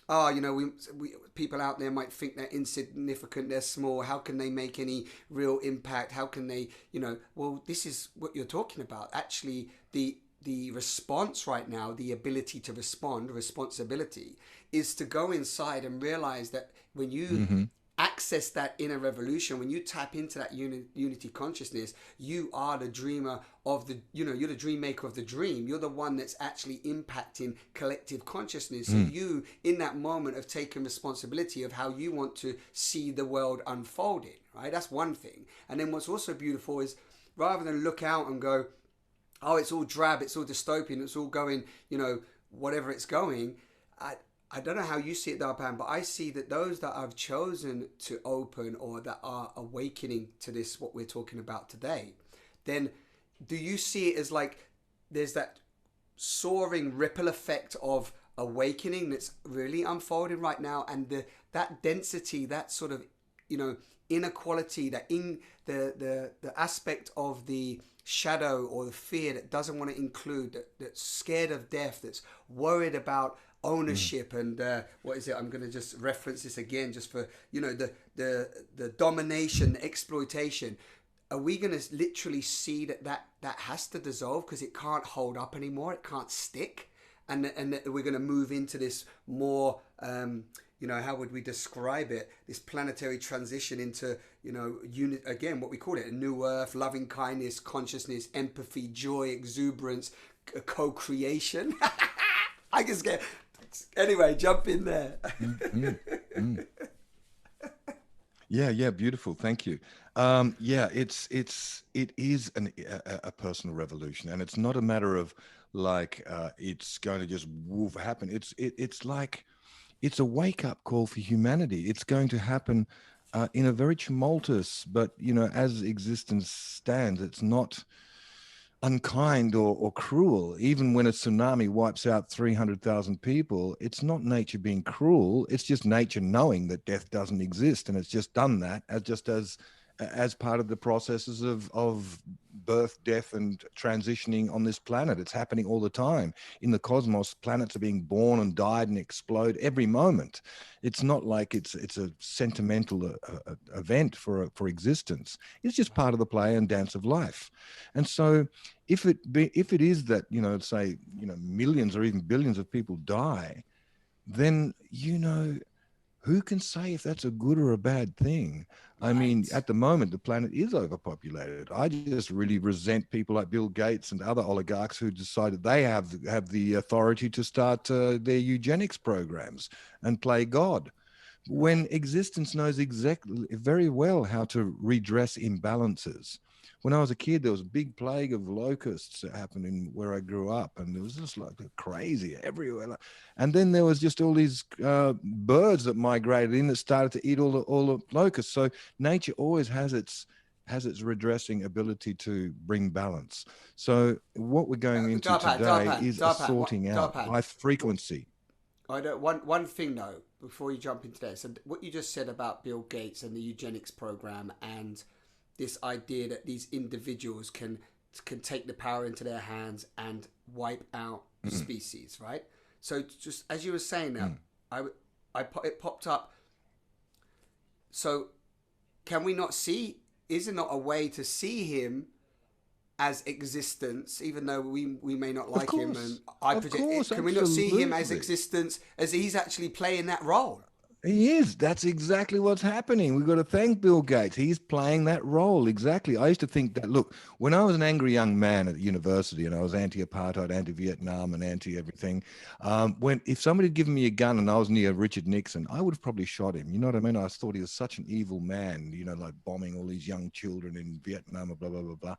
we people out there might think they're insignificant, they're small. How can they make any real impact? How can they, well, this is what you're talking about. Actually, the response right now, the ability to respond, responsibility, is to go inside and realize that when you access that inner revolution, when you tap into that unity consciousness, you are the dreamer of the, you're the dream maker of the dream. You're the one that's actually impacting collective consciousness. So you, in that moment, have taken responsibility of how you want to see the world unfolding, right? That's one thing. And then what's also beautiful is, rather than look out and go, oh, it's all drab, it's all dystopian, it's all going, whatever it's going. I don't know how you see it, DarPan, but I see that those that have chosen to open or that are awakening to this, what we're talking about today, then do you see it as like there's that soaring ripple effect of awakening that's really unfolding right now, and that density, that sort of, inequality, that in the aspect of the shadow or the fear that doesn't want to include, that's scared of death, that's worried about ownership and what is it? I'm going to just reference this again, just for the domination, the exploitation. Are we going to literally see that has to dissolve because it can't hold up anymore? It can't stick, and that we're going to move into this more you know, how would we describe it? This planetary transition into, you know, again, what we call it, a new earth, loving kindness, consciousness, empathy, joy, exuberance, co-creation. I just get, anyway, jump in there. Yeah, beautiful. Thank you. Yeah, it is a personal revolution, and it's not a matter of like it's going to just woof happen. It's like it's a wake up call for humanity. It's going to happen in a very tumultuous, but you know, as existence stands, it's not unkind or cruel. Even when a tsunami wipes out 300,000 people, it's not nature being cruel. It's just nature knowing that death doesn't exist, and it's just done that as part of the processes of birth, death, and transitioning on this planet. It's happening all the time in the cosmos. Planets are being born and died and explode every moment. It's not like it's a sentimental event for existence. It's just part of the play and dance of life. And so if it is that, you know, say, you know, millions or even billions of people die, then, you know, who can say if that's a good or a bad thing? I mean, at the moment, the planet is overpopulated. I just really resent people like Bill Gates and other oligarchs who decided they have the authority to start their eugenics programs and play God, when existence knows exactly very well how to redress imbalances. When I was a kid, there was a big plague of locusts that happened in where I grew up, and it was just like crazy everywhere. And then there was just all these birds that migrated in that started to eat all the locusts. So nature always has its redressing ability to bring balance. So what we're going into today is a sorting out by frequency. One thing though, before you jump into this, and what you just said about Bill Gates and the eugenics program, and this idea that these individuals can take the power into their hands and wipe out species, right? So just as you were saying that, it popped up. So can we not see? Is there not a way to see him as existence, even though we may not like him? And can we not see him as existence, as he's actually playing that role? He is. That's exactly what's happening. We've got to thank Bill Gates. He's playing that role. Exactly. I used to think that, look, when I was an angry young man at university and I was anti-apartheid, anti-Vietnam and anti-everything, if somebody had given me a gun and I was near Richard Nixon, I would have probably shot him. You know what I mean? I thought he was such an evil man, you know, like bombing all these young children in Vietnam and blah, blah, blah, blah.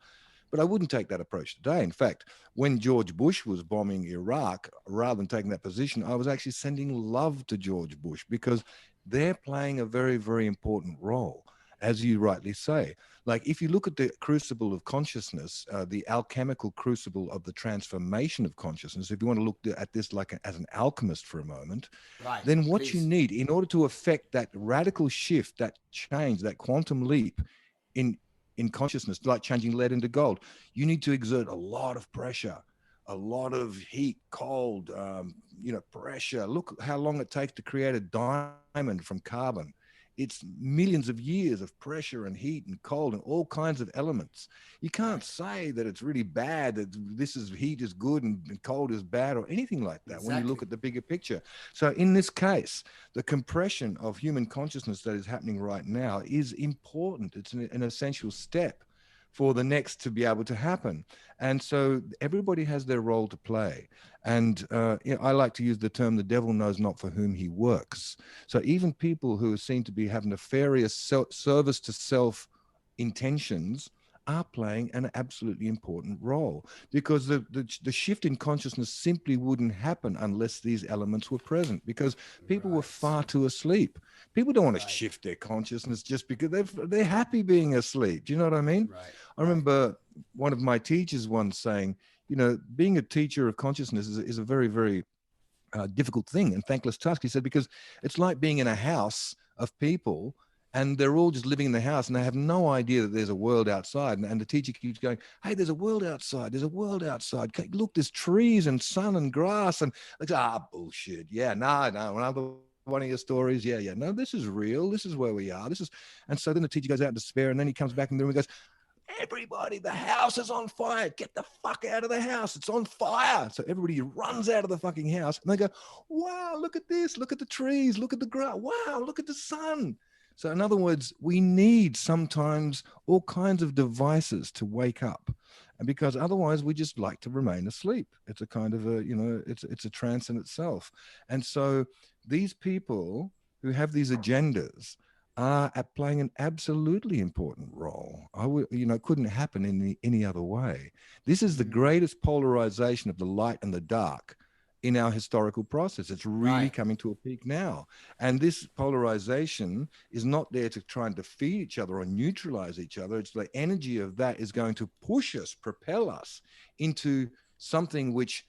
But I wouldn't take that approach today. In fact, when George Bush was bombing Iraq, rather than taking that position, I was actually sending love to George Bush, because they're playing a very, very important role, as you rightly say. Like if you look at the crucible of consciousness, the alchemical crucible of the transformation of consciousness, if you want to look at this like as an alchemist for a moment, then what you need in order to affect that radical shift, that change, that quantum leap in consciousness, like changing lead into gold, you need to exert a lot of pressure, a lot of heat, cold, pressure. Look how long it takes to create a diamond from carbon. It's millions of years of pressure and heat and cold and all kinds of elements. You can't say that it's really bad, that heat is good and cold is bad or anything like that when you look at the bigger picture. So in this case, the compression of human consciousness that is happening right now is important. It's an essential step for the next to be able to happen. And so everybody has their role to play. And I like to use the term, the devil knows not for whom he works. So even people who seem to be having nefarious service to self intentions are playing an absolutely important role, because the shift in consciousness simply wouldn't happen unless these elements were present, because people were far too asleep. People don't want to shift their consciousness just because they're happy being asleep. Do you know what I mean? I remember one of my teachers once saying, you know, being a teacher of consciousness is a very, very difficult thing and thankless task. He said, because it's like being in a house of people and they're all just living in the house and they have no idea that there's a world outside. And the teacher keeps going, hey, there's a world outside. There's a world outside. Look, there's trees and sun and grass. And like, bullshit. Yeah, no. Another one of your stories. Yeah. No, this is real. This is where we are. And so then the teacher goes out in despair, and then he comes back in the room and goes, everybody, the house is on fire. Get the fuck out of the house. It's on fire. So everybody runs out of the fucking house and they go, wow, look at this. Look at the trees. Look at the grass. Wow, look at the sun. So in other words, we need sometimes all kinds of devices to wake up. And because otherwise we just like to remain asleep. It's a kind of a, it's a trance in itself. And so these people who have these agendas are at playing an absolutely important role. Couldn't happen in any other way. This is the greatest polarization of the light and the dark in our historical process. It's really coming to a peak now. And this polarization is not there to try and defeat each other or neutralize each other. It's the energy of that is going to push us, propel us into something which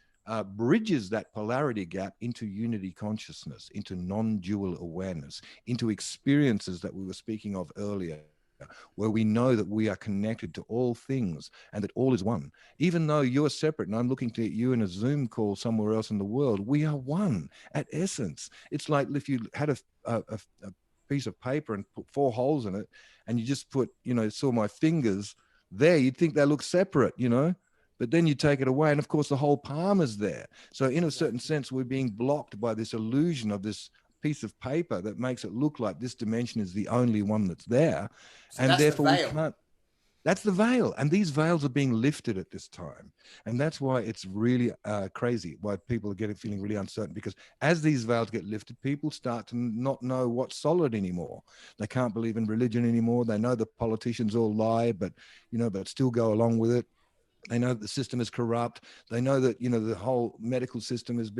bridges that polarity gap into unity consciousness, into non-dual awareness, into experiences that we were speaking of earlier, where we know that we are connected to all things and that all is one. Even though you're separate and I'm looking at you in a Zoom call somewhere else in the world, we are one at essence. It's like if you had a piece of paper and put 4 holes in it and you just put, saw my fingers there, you'd think they look separate, but then you take it away and of course the whole palm is there. So in a certain sense, we're being blocked by this illusion of this piece of paper that makes it look like this dimension is the only one that's there. So and therefore we can't. That's the veil. And these veils are being lifted at this time. And that's why it's really crazy, why people are feeling really uncertain, because as these veils get lifted, people start to not know what's solid anymore. They can't believe in religion anymore. They know the politicians all lie, but still go along with it. They know that the system is corrupt. They know that, the whole medical system is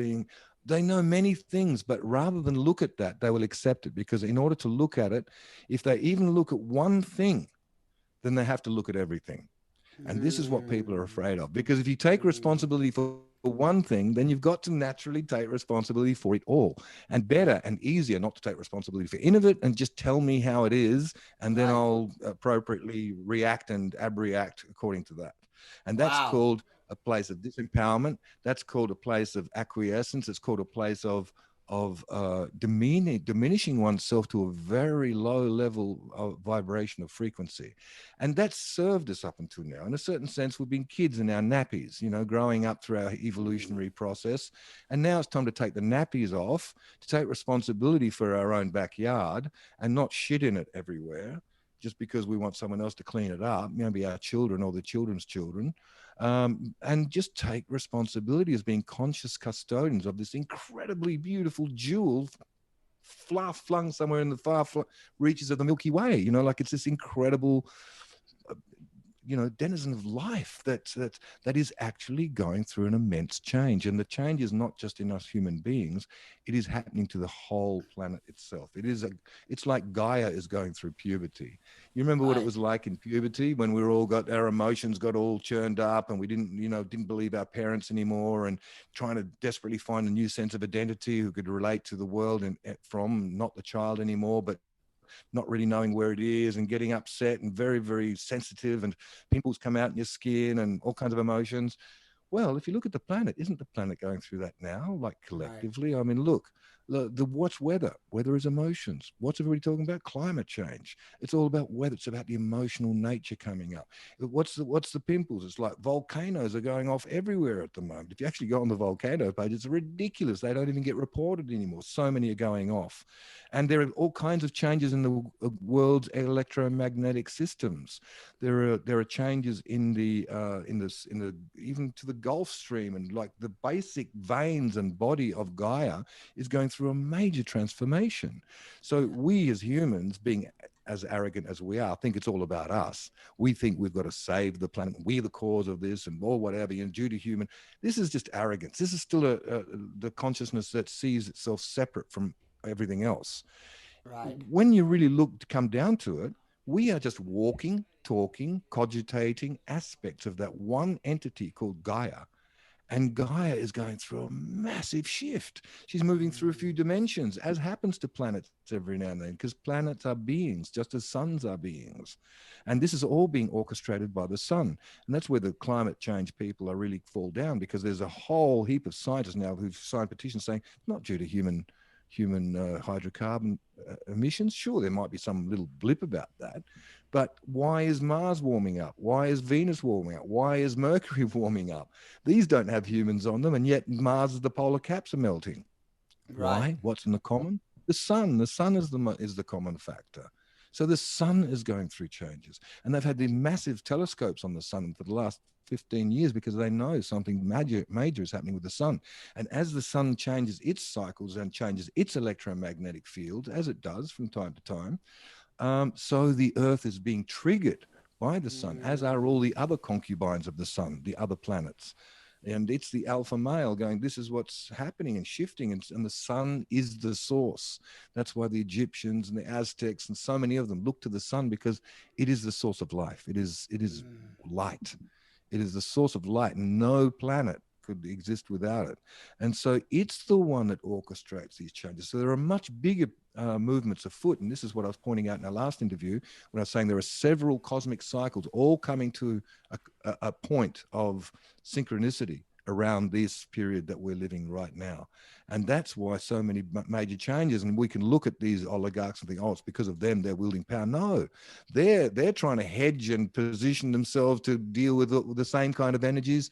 they know many things, but rather than look at that, they will accept it, because in order to look at it, if they even look at one thing, then they have to look at everything. And this is what people are afraid of, because if you take responsibility for one thing, then you've got to naturally take responsibility for it all. And better and easier not to take responsibility for any of it and just tell me how it is, and then I'll appropriately react and abreact according to that. And that's called a place of disempowerment. That's called a place of acquiescence. It's called a place of diminishing oneself to a very low level of vibration of frequency. And that's served us up until now. In a certain sense, we've been kids in our nappies, growing up through our evolutionary process. And now it's time to take the nappies off, to take responsibility for our own backyard and not shit in it everywhere just because we want someone else to clean it up, maybe our children or the children's children. And just take responsibility as being conscious custodians of this incredibly beautiful jewel flung somewhere in the far reaches of the Milky Way. Like it's this incredible denizen of life that is actually going through an immense change. And the change is not just in us human beings, it is happening to the whole planet itself. It's like Gaia is going through puberty. You remember what it was like in puberty when we all got our emotions got all churned up and we didn't believe our parents anymore, and trying to desperately find a new sense of identity who could relate to the world and from not the child anymore, but not really knowing where it is, and getting upset and very, very sensitive, and pimples come out in your skin and all kinds of emotions. Well, if you look at the planet, isn't the planet going through that now, like collectively? I mean, look, what's weather? Weather is emotions. What's everybody talking about? Climate change. It's all about weather. It's about the emotional nature coming up. What's the pimples? It's like volcanoes are going off everywhere at the moment. If you actually go on the volcano page, it's ridiculous. They don't even get reported anymore. So many are going off. And there are all kinds of changes in the world's electromagnetic systems. There are changes in the even to the Gulf Stream, and like the basic veins and body of Gaia is going through a major transformation. So we as humans, being as arrogant as we are, think it's all about us. We think we've got to save the planet. We're the cause of this and or whatever, due to human. This is just arrogance. This is still the consciousness that sees itself separate from everything else. Right. When you really look to come down to it, we are just walking, talking, cogitating aspects of that one entity called Gaia. And Gaia is going through a massive shift. She's moving through a few dimensions, as happens to planets every now and then, because planets are beings, just as suns are beings. And this is all being orchestrated by the sun. And that's where the climate change people are really fall down, because there's a whole heap of scientists now who've signed petitions saying, not due to human hydrocarbon emissions. Sure, there might be some little blip about that, But why is Mars warming up? Why is Venus warming up? Why is Mercury warming up? These don't have humans on them, and yet Mars, the polar caps are melting. Right. Why? What's in the common? The sun. The sun is the common factor. So the sun is going through changes, and they've had these massive telescopes on the sun for the last 15 years because they know something major is happening with the sun. And as the sun changes its cycles and changes its electromagnetic field, as it does from time to time, so the Earth is being triggered by the sun, as are all the other concubines of the sun, the other planets. And it's the alpha male going, this is what's happening and shifting. And the sun is the source. That's why the Egyptians and the Aztecs and so many of them look to the sun, because it is the source of life. It is light. It is the source of light. No planet could exist without it. And so it's the one that orchestrates these changes. So there are much bigger movements afoot. And this is what I was pointing out in our last interview when I was saying there are several cosmic cycles all coming to a point of synchronicity around this period that we're living right now. And that's why so many major changes. And we can look at these oligarchs and think, oh, it's because of them, they're wielding power. No, they're trying to hedge and position themselves to deal with the same kind of energies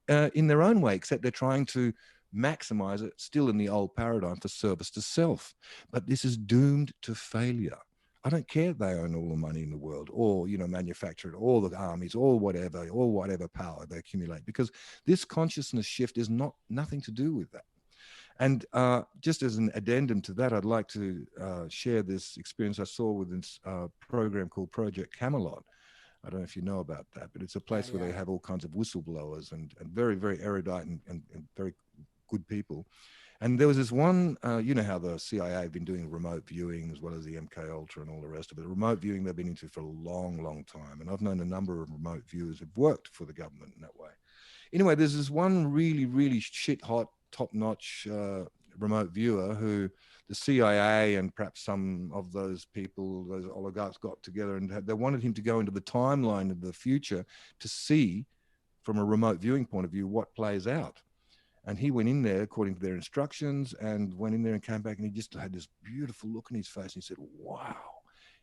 in their own way, except they're trying to maximize it still in the old paradigm for service to self. But this is doomed to failure. I don't care if they own all the money in the world, or, you know, manufacture it, or the armies, or whatever power they accumulate, because this consciousness shift is nothing to do with that. And just as an addendum to that, I'd like to share this experience I saw with this program called Project Camelot. I don't know if you know about that, but it's a place where they have all kinds of whistleblowers and very, very erudite and very good people. And there was this one, you know how the CIA have been doing remote viewing as well as the MK Ultra and all the rest of it. Remote viewing they've been into for a long, long time. And I've known a number of remote viewers who've worked for the government in that way. Anyway, there's this one really, really shit hot, top-notch remote viewer who the CIA and perhaps some of those people, those oligarchs, got together and they wanted him to go into the timeline of the future to see from a remote viewing point of view what plays out. And he went in there according to their instructions and went in there and came back, and he just had this beautiful look on his face. And he said, wow.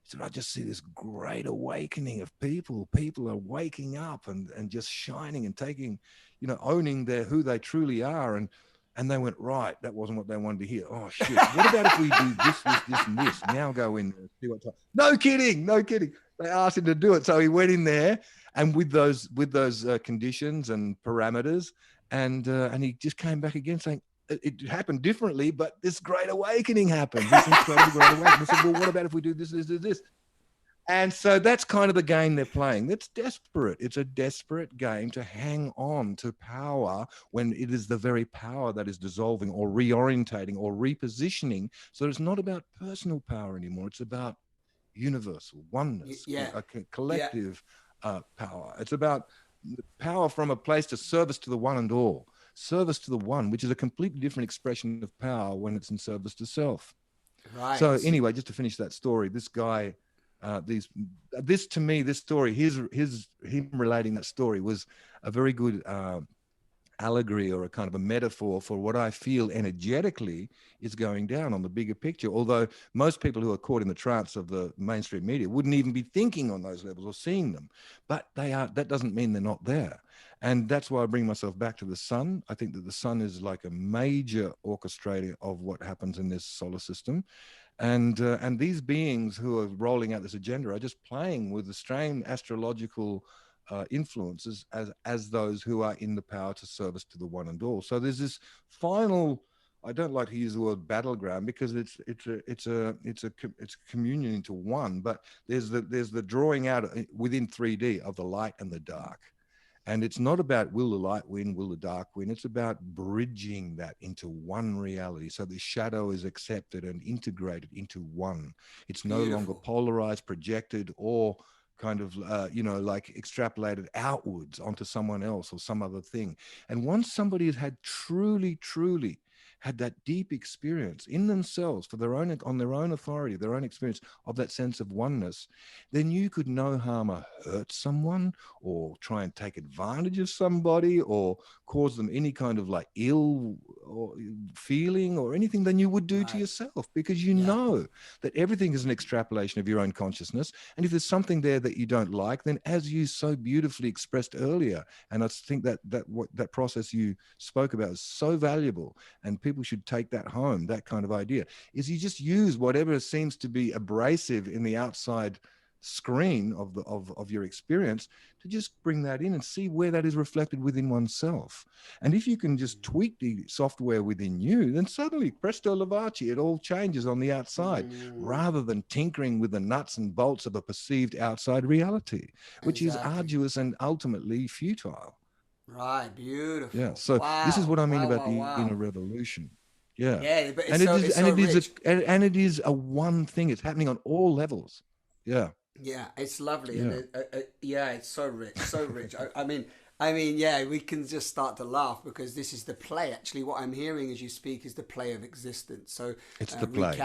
He said, I just see this great awakening of people. People are waking up and just shining and taking, you know, owning who they truly are. And they went, right, that wasn't what they wanted to hear. Oh, shit. What about if we do this, and this? Now go in there and see what's up. No kidding. They asked him to do it. So he went in there and with those conditions and parameters, and he just came back again saying, it happened differently, but this great awakening happened. This incredible great awakening. I said, well, what about if we do this? And so that's kind of the game they're playing. It's desperate. It's a desperate game to hang on to power when it is the very power that is dissolving or reorientating or repositioning. So it's not about personal power anymore. It's about universal oneness, a collective power. It's about power from a place to service to the one and all, service to the one, which is a completely different expression of power when it's in service to self. Right. So anyway, just to finish that story, this guy, this story, him relating that story was a very good allegory or a kind of a metaphor for what I feel energetically is going down on the bigger picture. Although most people who are caught in the trance of the mainstream media wouldn't even be thinking on those levels or seeing them, but they are. That doesn't mean they're not there. And that's why I bring myself back to the sun. I think that the sun is like a major orchestrator of what happens in this solar system. And these beings who are rolling out this agenda are just playing with the same astrological influences as those who are in the power to service to the one and all. So there's this final, I don't like to use the word battleground because it's a communion into one, but there's the drawing out within 3D of the light and the dark. And it's not about will the light win, will the dark win. It's about bridging that into one reality. So the shadow is accepted and integrated into one. It's no longer polarized, projected, or kind of, like extrapolated outwards onto someone else or some other thing. And once somebody has had truly had that deep experience in themselves for their own, on their own authority, their own experience of that sense of oneness, then you could no harm hurt someone or try and take advantage of somebody or cause them any kind of like ill or feeling or anything than you would do to yourself, because you know that everything is an extrapolation of your own consciousness. And if there's something there that you don't like, then as you so beautifully expressed earlier, and I think that process you spoke about is so valuable, and people should take that home, that kind of idea, is you just use whatever seems to be abrasive in the outside screen of your experience to just bring that in and see where that is reflected within oneself. And if you can just tweak the software within you, then suddenly presto levaci, it all changes on the outside, rather than tinkering with the nuts and bolts of a perceived outside reality, which is arduous and ultimately futile. Right, beautiful. Yeah, so this is what I mean about the inner revolution. Yeah, yeah, but and it is a one thing. It's happening on all levels. Yeah. Yeah, it's lovely, Yeah. and yeah, it's so rich, so rich. I mean, yeah, we can just start to laugh because this is the play. Actually, what I'm hearing as you speak is the play of existence. So it's the play.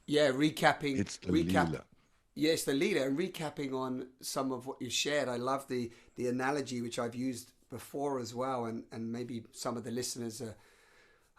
Recapping. It's the leela. Yeah, it's the leela, and recapping on some of what you shared. I love the analogy which I've used before as well, and maybe some of the listeners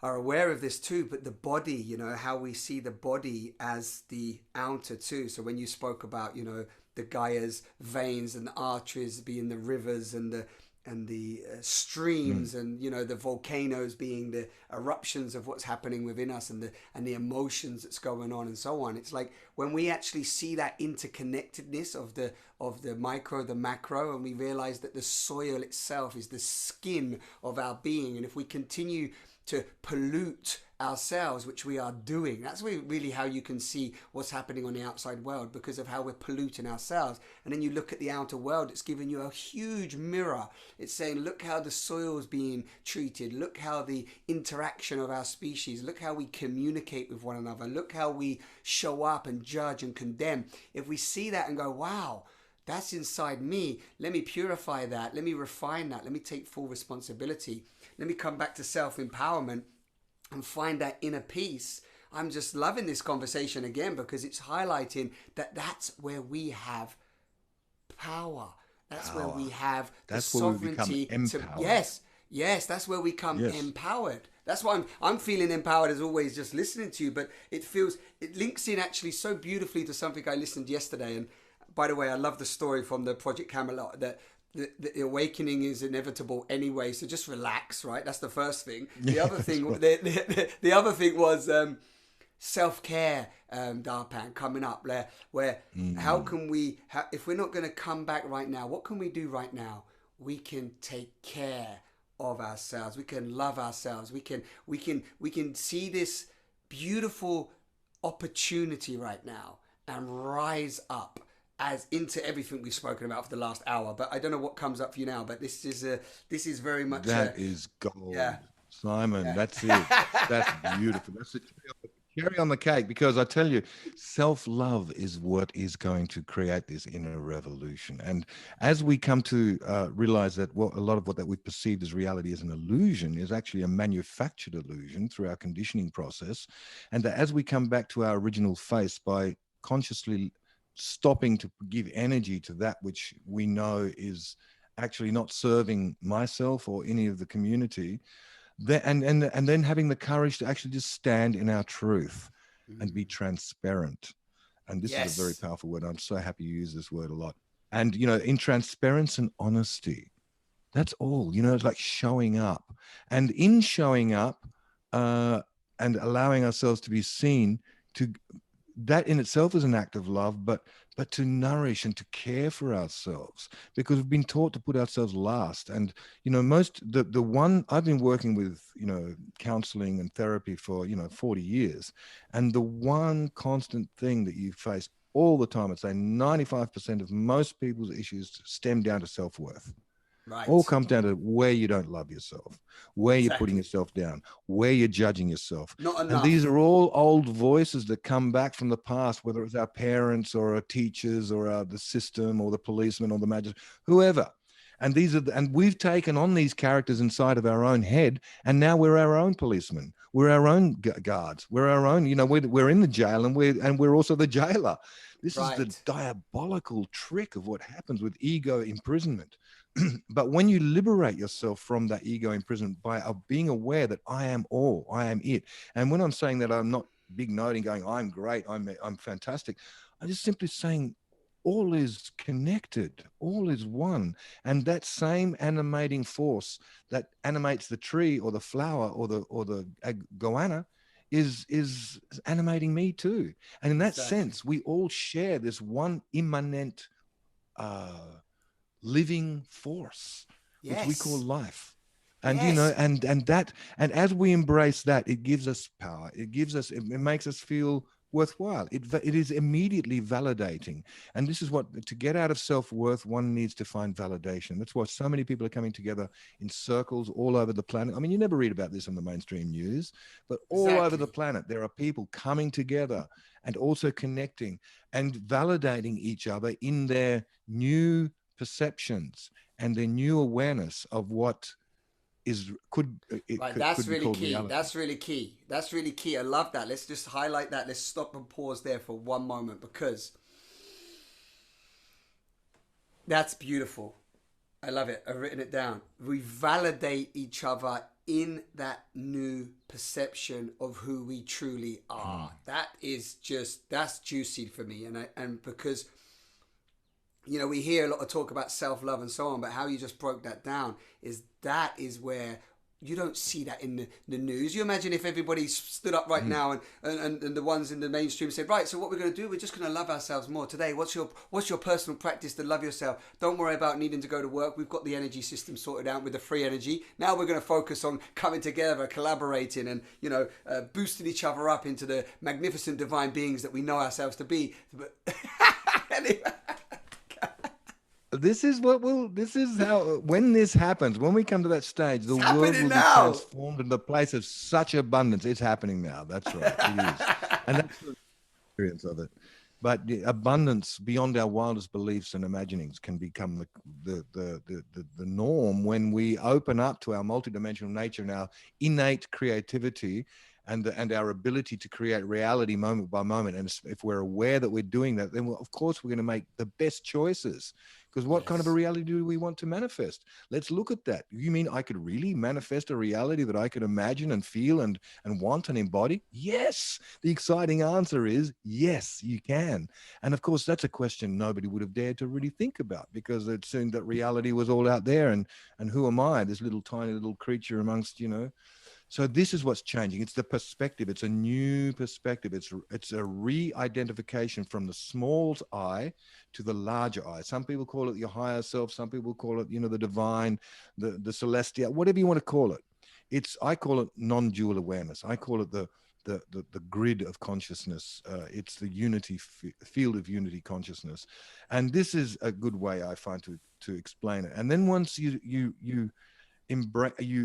are aware of this too, but the body, you know, how we see the body as the outer too. So when you spoke about, you know, the Gaia's veins and the arteries being the rivers and the streams, and you know, the volcanoes being the eruptions of what's happening within us, and the emotions that's going on and so on. It's like when we actually see that interconnectedness of the micro, the macro, and we realize that the soil itself is the skin of our being, and if we continue to pollute ourselves, which we are doing, that's really how you can see what's happening on the outside world, because of how we're polluting ourselves. And then you look at the outer world, it's giving you a huge mirror. It's saying, look how the soil's being treated, look how the interaction of our species, look how we communicate with one another, look how we show up and judge and condemn. If we see that and go, wow, that's inside me, let me purify that, let me refine that, let me take full responsibility, let me come back to self-empowerment and find that inner peace. I'm just loving this conversation again, because it's highlighting that that's where we have power. That's where we have the sovereignty to, yes, that's where we come empowered. That's why I'm feeling empowered as always, just listening to you. But it links in actually so beautifully to something I listened yesterday. And by the way, I love the story from the Project Camelot, that the awakening is inevitable anyway, so just relax, right? That's the first thing. The other thing, the other thing was self-care, DarPan, coming up there, where how can we, if we're not going to come back right now, what can we do right now? We can take care of ourselves. We can love ourselves. We can see this beautiful opportunity right now and rise up as into everything we've spoken about for the last hour. But I don't know what comes up for you now, but this is very much that is gold. Yeah. Simon, that's it. That's beautiful. That's the cherry on the cake, because I tell you, self-love is what is going to create this inner revolution. And as we come to realize that a lot of what that we perceived as reality as an illusion is actually a manufactured illusion through our conditioning process, and that as we come back to our original face by consciously stopping to give energy to that which we know is actually not serving myself or any of the community, and then having the courage to actually just stand in our truth and be transparent. And this is a very powerful word. I'm so happy you use this word a lot. And, you know, in transparency and honesty, that's all, you know, it's like showing up. And in showing up and allowing ourselves to be seen, that in itself is an act of love, but to nourish and to care for ourselves, because we've been taught to put ourselves last. And, you know, the one I've been working with, you know, counseling and therapy for, 40 years. And the one constant thing that you face all the time, I'd say 95% of most people's issues stem down to self-worth. Right. All comes down to where you don't love yourself, where you're putting yourself down, where you're judging yourself. Not enough. And these are all old voices that come back from the past, whether it's our parents or our teachers or the system or the policeman or the magistrate, whoever. And and we've taken on these characters inside of our own head, and now we're our own policemen. We're our own guards. We're our own, we're in the jail, and we're also the jailer. This is the Right. diabolical trick of what happens with ego imprisonment. But when you liberate yourself from that ego imprisonment by being aware that I am all, I am it. And when I'm saying that, I'm not big noting going, I'm great, I'm fantastic. I'm just simply saying all is connected, all is one. And that same animating force that animates the tree or the flower or the goanna is animating me too. And in that Exactly. sense, we all share this one immanent living force, which we call Yes. life. And Yes. and as we embrace that, it gives us power. It makes us feel worthwhile. It is immediately validating. And this is what, to get out of self-worth, one needs to find validation. That's why so many people are coming together in circles all over the planet. I mean, you never read about this in the mainstream news, but all over the Exactly. planet there are people coming together and also connecting and validating each other in their new perceptions and their new awareness of what could Right, be that's really called key. reality. That's really key. That's really key. I love that. Let's just highlight that. Let's stop and pause there for one moment, because that's beautiful. I love it. I've written it down. We validate each other in that new perception of who we truly are. That is just, that's juicy for me. And because, we hear a lot of talk about self-love and so on, but how you just broke that down is where you don't see that in the news. You imagine if everybody stood up right now and the ones in the mainstream said, right, so what we're going to do, we're just going to love ourselves more today. What's your personal practice to love yourself? Don't worry about needing to go to work. We've got the energy system sorted out with the free energy. Now we're going to focus on coming together, collaborating, and boosting each other up into the magnificent divine beings that we know ourselves to be. But anyway. This is how, when this happens, when we come to that stage, the world happening will be now. transformed into a place of such abundance. It's happening now. That's right. It is. And that's the experience of it. But the abundance beyond our wildest beliefs and imaginings can become the norm when we open up to our multidimensional nature and our innate creativity and our ability to create reality moment by moment. And if we're aware that we're doing that, then of course we're going to make the best choices. Because what kind of a Yes. reality do we want to manifest? Let's look at that. You mean I could really manifest a reality that I could imagine and feel and want and embody? Yes. The exciting answer is yes, you can. And of course, that's a question nobody would have dared to really think about, because it seemed that reality was all out there. And who am I, this little tiny little creature amongst, So this is what's changing. It's the perspective. It's a new perspective. It's a re-identification from the small I to the larger I. Some people call it your higher self. Some people call it, the divine, the celestial, whatever you want to call it. I call it non-dual awareness. I call it the grid of consciousness. It's the unity field of unity consciousness, and this is a good way I find to explain it. And then once you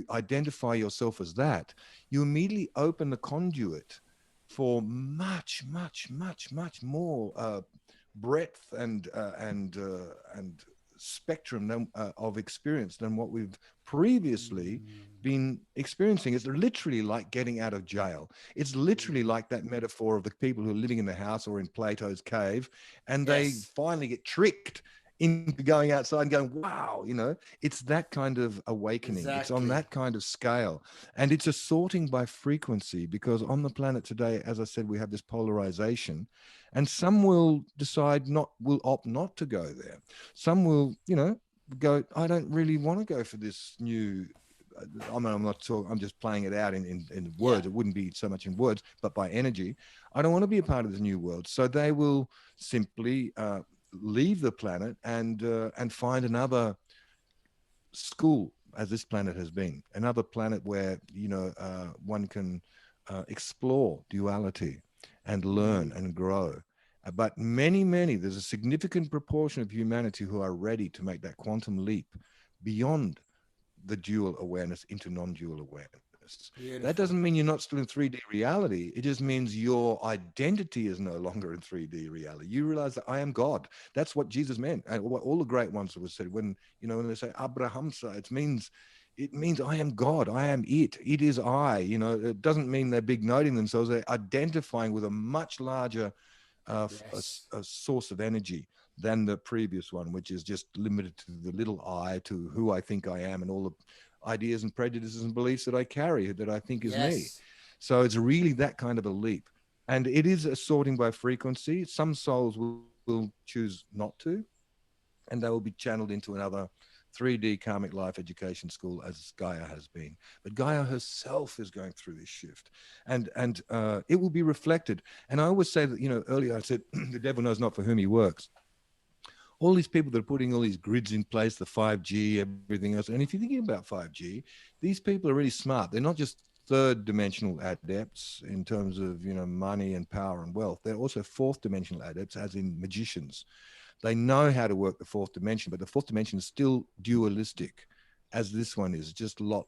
identify yourself as that, you immediately open the conduit for much, much, much, much more breadth and spectrum of experience than what we've previously been experiencing. It's literally like getting out of jail. It's literally like that metaphor of the people who are living in the house or in Plato's cave, and they Yes. finally get tricked into going outside and going, wow, it's that kind of awakening. It's on Exactly. that kind of scale. And it's a sorting by frequency, because on the planet today, as I said, we have this polarization, and some will will opt not to go there. Some will, go, I don't really want to go for this new, I mean, I'm not talking, I'm just playing it out in Yeah. words. It wouldn't be so much in words, but by energy. I don't want to be a part of this new world. So they will simply leave the planet and find another school, as this planet has been, another planet where one can explore duality and learn and grow. But many, there's a significant proportion of humanity who are ready to make that quantum leap beyond the dual awareness into non-dual awareness. Beautiful. That doesn't mean you're not still in 3D reality. It just means your identity is no longer in 3D reality. You realize that I am God. That's what Jesus meant. And what all the great ones have said when, when they say Abrahamsa, it means I am God. I am it. It is I. It doesn't mean they're big noting themselves. They're identifying with a much larger Yes. a source of energy than the previous one, which is just limited to the little I, to who I think I am and all the ideas and prejudices and beliefs that I carry, that I think is me. Yes. So it's really that kind of a leap. And it is a sorting by frequency. Some souls will choose not to, and they will be channeled into another 3D karmic life education school, as Gaia has been. But Gaia herself is going through this shift, and it will be reflected. And I always say that, earlier I said the devil knows not for whom he works. All these people that are putting all these grids in place, the 5G, everything else. And if you're thinking about 5G, these people are really smart. They're not just third dimensional adepts in terms of, money and power and wealth. They're also fourth dimensional adepts, as in magicians. They know how to work the fourth dimension, but the fourth dimension is still dualistic, as this one is, just not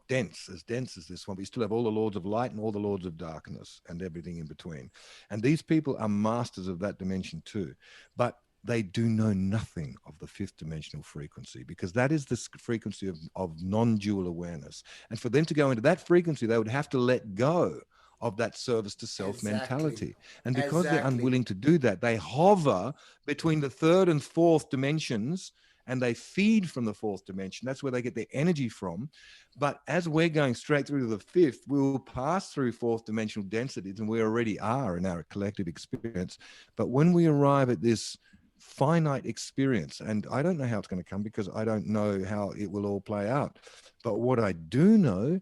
dense as this one. But you still have all the lords of light and all the lords of darkness and everything in between. And these people are masters of that dimension too. But they do know nothing of the fifth dimensional frequency, because that is the frequency of non-dual awareness. And for them to go into that frequency, they would have to let go of that service to self mentality. And because they're unwilling to do that, they hover between the third and fourth dimensions, and they feed from the fourth dimension. That's where they get their energy from. But as we're going straight through to the fifth, we'll pass through fourth dimensional densities, and we already are in our collective experience. But when we arrive at this finite experience, and I don't know how it's going to come, because I don't know how it will all play out. But what I do know,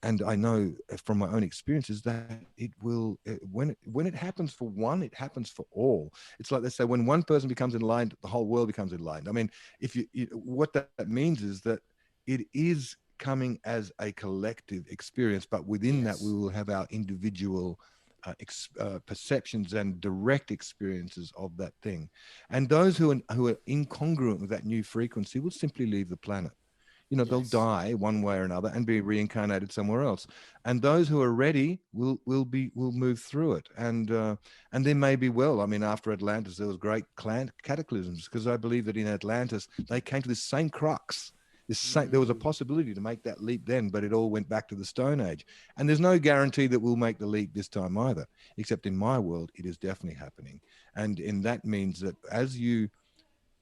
and I know from my own experience, is that it will, when it happens for one, it happens for all. It's like they say, when one person becomes enlightened, the whole world becomes enlightened. I mean, what that means is that it is coming as a collective experience, but within that we will have our individual perceptions and direct experiences of that thing. And those who are incongruent with that new frequency will simply leave the planet. They'll die one way or another and be reincarnated somewhere else. And those who are ready will move through it. And there may be, I mean, after Atlantis, there was great cataclysms, because I believe that in Atlantis, they came to this same crux. There was a possibility to make that leap then, but it all went back to the Stone Age. And there's no guarantee that we'll make the leap this time either, except in my world, it is definitely happening. And that means that as you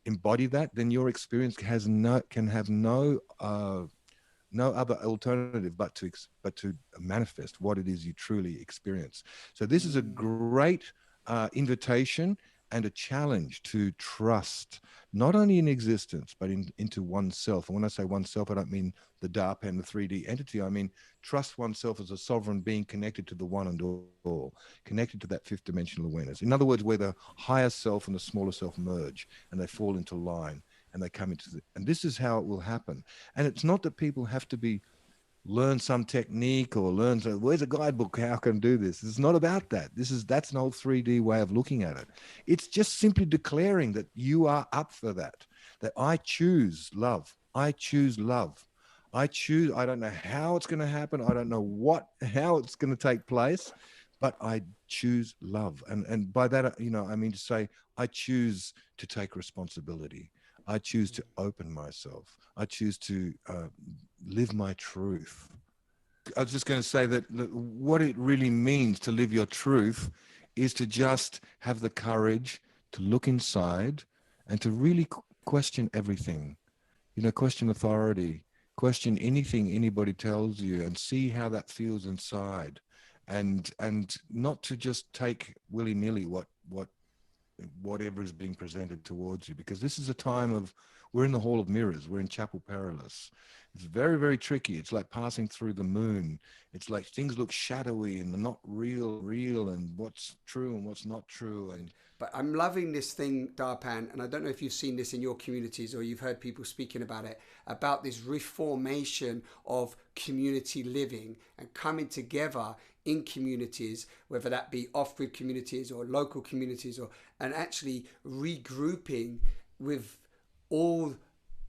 embody that, then your experience can have no other alternative but to manifest what it is you truly experience. So this is a great invitation and a challenge to trust, not only in existence, but into oneself. And when I say oneself, I don't mean the DarPan, the 3D entity. I mean, trust oneself as a sovereign being connected to the one and all, connected to that fifth dimensional awareness. In other words, where the higher self and the smaller self merge and they fall into line and they come into and this is how it will happen. And it's not that people have to learn some technique or where's a guidebook, how can I do this? It's not about that. That's an old 3D way of looking at it. It's just simply declaring that you are up for that I choose love. I choose love. I don't know how it's going to happen. I don't know how it's going to take place, but I choose love. And by that, I mean to say, I choose to take responsibility. I choose to open myself. I choose to live my truth. I was just going to say that what it really means to live your truth is to just have the courage to look inside and to really question everything. Question authority, question anything anybody tells you, and see how that feels inside, and not to just take willy-nilly whatever is being presented towards you, because this is a time of, we're in the Hall of Mirrors, we're in Chapel Perilous. It's very, very tricky. It's like passing through the moon. It's like things look shadowy and not real, and what's true and what's not true. But I'm loving this thing, DarPan, and I don't know if you've seen this in your communities or you've heard people speaking about it, about this reformation of community living and coming together in communities, whether that be off-grid communities or local communities, and actually regrouping with all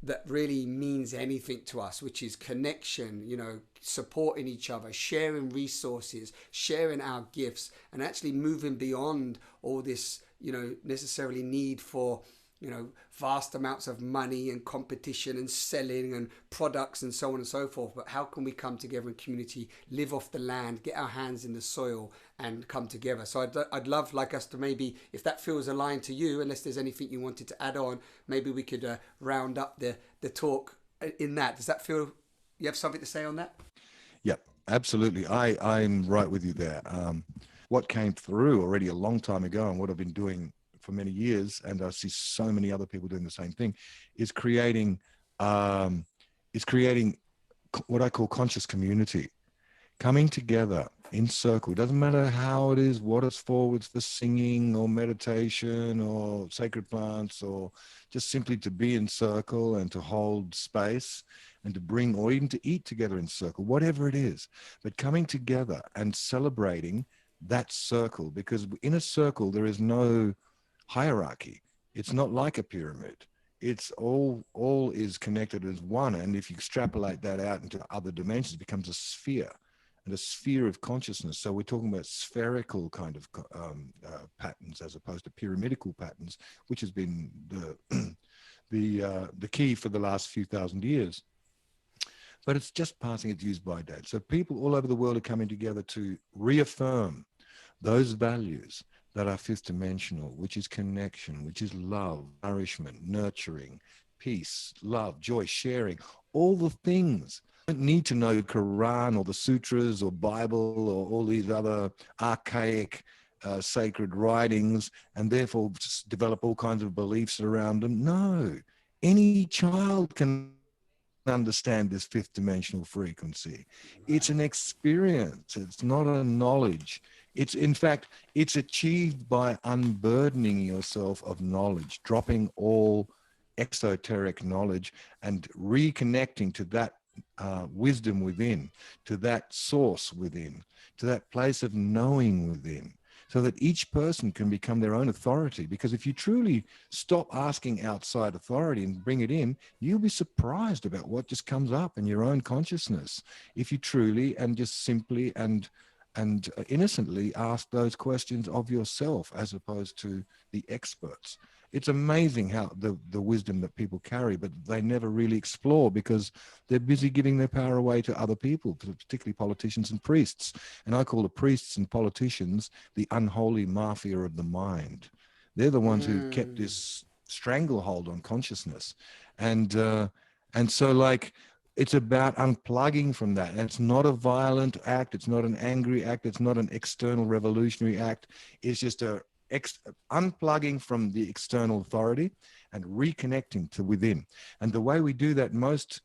that really means anything to us, which is connection, you know, supporting each other, sharing resources, sharing our gifts, and actually moving beyond all this, you know, necessarily need for, you know, vast amounts of money and competition and selling and products and so on and so forth. But how can we come together in community, live off the land, get our hands in the soil and come together? So I'd love like us to maybe, if that feels aligned to you, unless there's anything you wanted to add on, maybe we could round up the talk in that. Does that feel, you have something to say on that? Yeah, absolutely. I'm right with you there. What came through already a long time ago, and what I've been doing for many years, and I see so many other people doing the same thing, is creating what I call conscious community, coming together in circle. It doesn't matter how it is, what it's for, it's for singing or meditation or sacred plants, or just simply to be in circle and to hold space and to bring, or even to eat together in circle, whatever it is, but coming together and celebrating that circle, because in a circle there is no hierarchy. It's not like a pyramid. It's all is connected as one. And if you extrapolate that out into other dimensions, it becomes a sphere, and a sphere of consciousness. So we're talking about spherical kind of patterns as opposed to pyramidical patterns, which has been the key for the last few thousand years. But it's just passing its use by date. So people all over the world are coming together to reaffirm those values that are fifth dimensional, which is connection, which is love, nourishment, nurturing, peace, love, joy, sharing, all the things. You don't need to know Quran or the sutras or Bible or all these other archaic sacred writings and therefore just develop all kinds of beliefs around them. No, any child can understand this fifth dimensional frequency. It's an experience. It's not a knowledge. It's, in fact, it's achieved by unburdening yourself of knowledge, dropping all exoteric knowledge and reconnecting to that wisdom within, to that source within, to that place of knowing within, so that each person can become their own authority. Because if you truly stop asking outside authority and bring it in, you'll be surprised about what just comes up in your own consciousness. If you truly and just simply and innocently ask those questions of yourself as opposed to the experts. It's amazing how the wisdom that people carry, but they never really explore because they're busy giving their power away to other people, particularly politicians and priests. And I call the priests and politicians the unholy mafia of the mind. They're the ones who kept this stranglehold on consciousness. And so like, it's about unplugging from that. And it's not a violent act. It's not an angry act. It's not an external revolutionary act. It's just unplugging from the external authority and reconnecting to within. And the way we do that most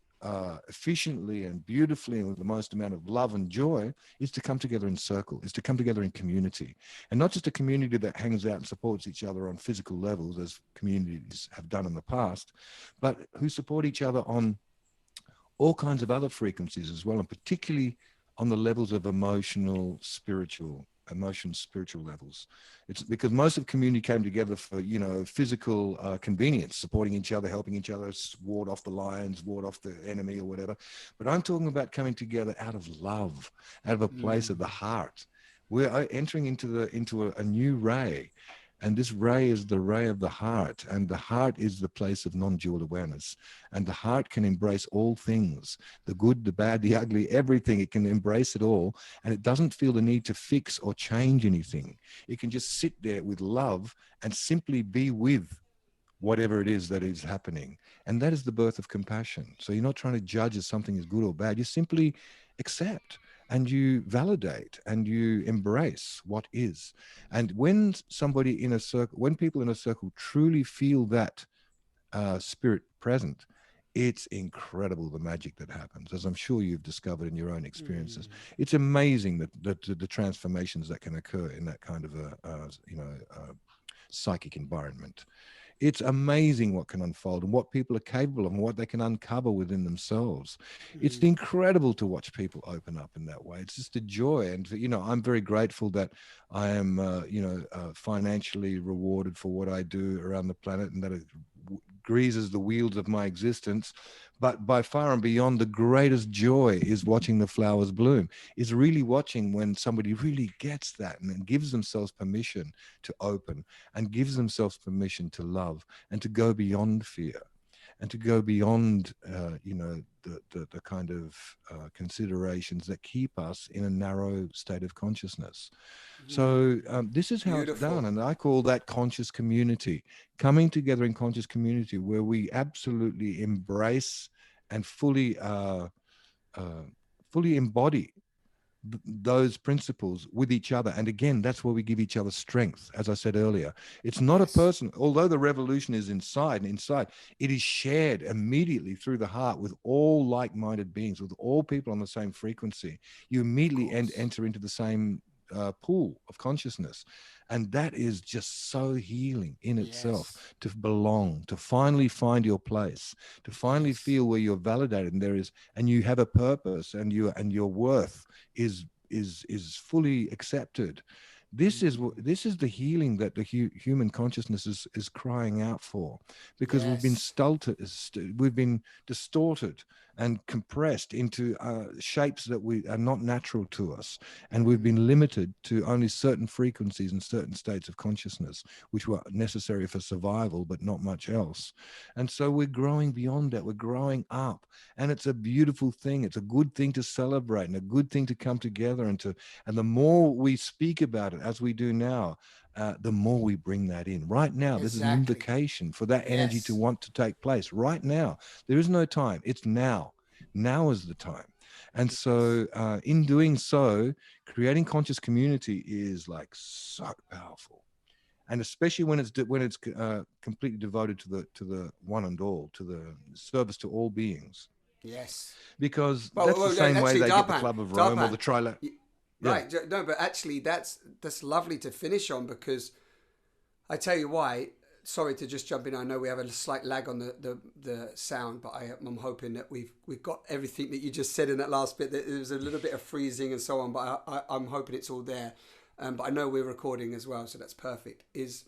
efficiently and beautifully and with the most amount of love and joy is to come together in circle, is to come together in community. And not just a community that hangs out and supports each other on physical levels, as communities have done in the past, but who support each other on all kinds of other frequencies as well, and particularly on the levels of spiritual levels. It's because most of community came together for, you know, physical convenience, supporting each other, helping each other, ward off the lions, ward off the enemy or whatever. But I'm talking about coming together out of love, out of a place of the heart. We're entering into a new ray. And this ray is the ray of the heart, and the heart is the place of non-dual awareness. And the heart can embrace all things, the good, the bad, the ugly, everything. It can embrace it all, and it doesn't feel the need to fix or change anything. It can just sit there with love and simply be with whatever it is that is happening. And that is the birth of compassion. So you're not trying to judge if something is good or bad. You simply accept. And you validate and you embrace what is. And when somebody in a circle, when people in a circle truly feel that spirit present, it's incredible the magic that happens, as I'm sure you've discovered in your own experiences. It's amazing that the transformations that can occur in that kind of a psychic environment. It's amazing what can unfold and what people are capable of and what they can uncover within themselves. It's incredible to watch people open up in that way. It's just a joy. And, you know, I'm very grateful that I am, financially rewarded for what I do around the planet, and that it greases the wheels of my existence. But by far and beyond, the greatest joy is watching the flowers bloom, is really watching when somebody really gets that and then gives themselves permission to open and gives themselves permission to love and to go beyond fear and to go beyond, the kind of considerations that keep us in a narrow state of consciousness. So this is how it's done. And I call that conscious community, coming together in conscious community where we absolutely embrace and fully embody those principles with each other. And again, that's where we give each other strength. As I said earlier, it's not a person, although the revolution is inside, it is shared immediately through the heart with all like-minded beings, with all people on the same frequency. You immediately enter into the same pool of consciousness. And that is just so healing in itself, to belong, to finally find your place, to finally feel where you're validated and you have a purpose and your worth is fully accepted. This is the healing that the human consciousness is crying out for, because we've been distorted and compressed into shapes that are not natural to us, and we've been limited to only certain frequencies and certain states of consciousness which were necessary for survival, but not much else. And so we're growing beyond that. We're growing up, and it's a beautiful thing. It's a good thing to celebrate and a good thing to come together and the more we speak about it, as we do now, the more we bring that in. Right now, this is an invocation for that energy to want to take place. Right now, there is no time. It's now. Now is the time. And so in doing so, creating conscious community is like so powerful. And especially when it's completely devoted to the one and all, to the service to all beings. Yes. Because that's the same way they get the Club of Rome or the Trilate. Right. No, but actually that's lovely to finish on, because I tell you why. Sorry to just jump in. I know we have a slight lag on the sound, but I'm hoping that we've got everything that you just said in that last bit. There was a little bit of freezing and so on, but I'm hoping it's all there. But I know we're recording as well, so that's perfect. Is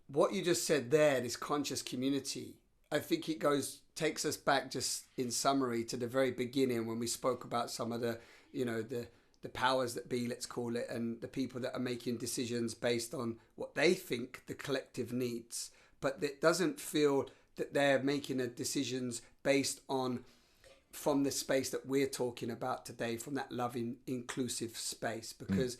what you just said there, this conscious community, I think it takes us back, just in summary, to the very beginning when we spoke about some of the powers that be, let's call it, and the people that are making decisions based on what they think the collective needs. But it doesn't feel that they're making the decisions based on, from the space that we're talking about today, from that loving, inclusive space. Because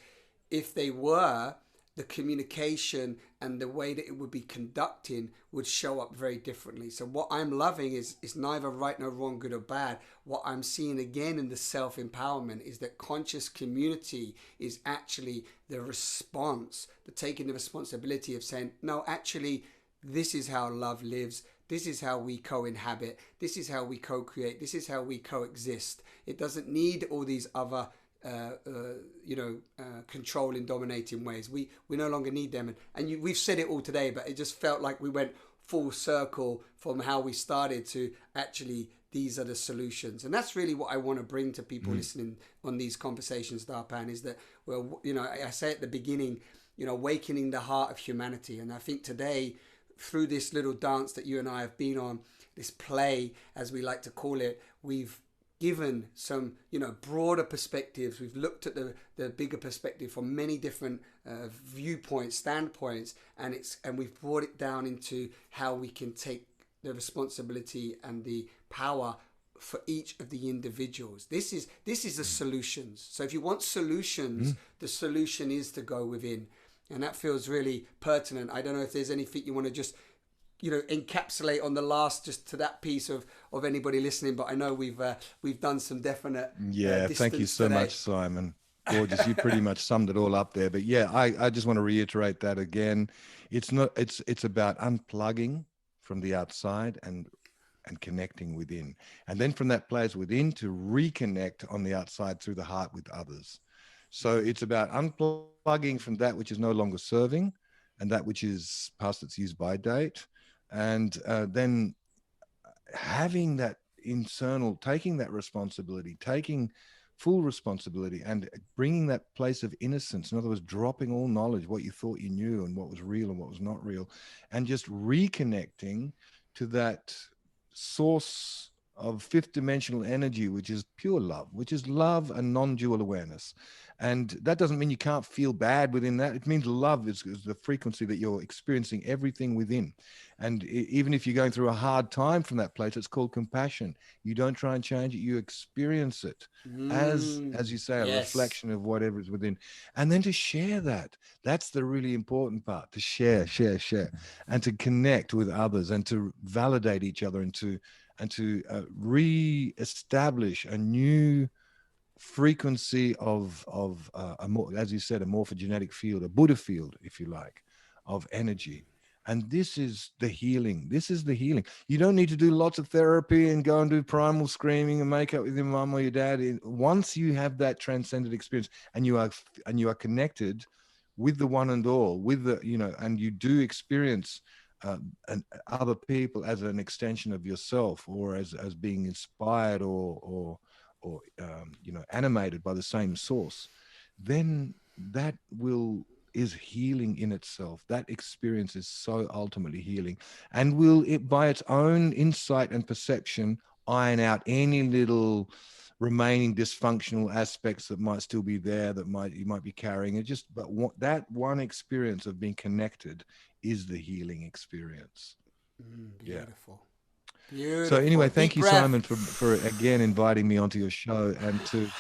if they were, the communication and the way that it would be conducting would show up very differently. So what I'm loving is neither right nor wrong, good or bad. What I'm seeing again in the self-empowerment is that conscious community is actually the response, the taking the responsibility of saying, no, actually, this is how love lives. This is how we co-inhabit. This is how we co-create. This is how we coexist. It doesn't need all these other controlling, dominating ways. We no longer need them. And we've said it all today, but it just felt like we went full circle from how we started to actually these are the solutions. And that's really what I want to bring to people listening on these conversations, DarPan, is that, well, I say at the beginning, awakening the heart of humanity. And I think today, through this little dance that you and I have been on, this play, as we like to call it, we've given some, broader perspectives. We've looked at the bigger perspective from many different viewpoints, standpoints, and we've brought it down into how we can take the responsibility and the power for each of the individuals. This is the solutions. So if you want solutions, the solution is to go within, and that feels really pertinent. I don't know if there's anything you want to just encapsulate on the last, just to that piece of anybody listening, but I know we've done some definite thank you so much, Simon. Gorgeous. You pretty much summed it all up there. But I just want to reiterate that again. It's about unplugging from the outside and connecting within, and then from that place within to reconnect on the outside through the heart with others. So it's about unplugging from that which is no longer serving and that which is past its use by date, and then having that internal, taking that responsibility, taking full responsibility, and bringing that place of innocence. In other words, dropping all knowledge, what you thought you knew and what was real and what was not real, and just reconnecting to that source of fifth dimensional energy, which is pure love, which is love and non-dual awareness. And that doesn't mean you can't feel bad within that. It means love is the frequency that you're experiencing everything within. And even if you're going through a hard time from that place, it's called compassion. You don't try and change it, you experience it as you say, a reflection of whatever is within. And then to share that, that's the really important part, to share, and to connect with others and to validate each other and to re-establish a new frequency of a more, as you said, a morphogenetic field, a Buddha field, if you like, of energy. And this is the healing. This is the healing. You don't need to do lots of therapy and go and do primal screaming and make up with your mom or your dad. Once you have that transcendent experience and you are connected with the one and all, with the, and you do experience and other people as an extension of yourself, or as being inspired or animated by the same source, then that is healing in itself. That experience is so ultimately healing, and will it by its own insight and perception iron out any little remaining dysfunctional aspects that might still be there, that you might be carrying it. That one experience of being connected is the healing experience. Beautiful. Beautiful. So anyway, thank you, breath. Simon, for again inviting me onto your show and to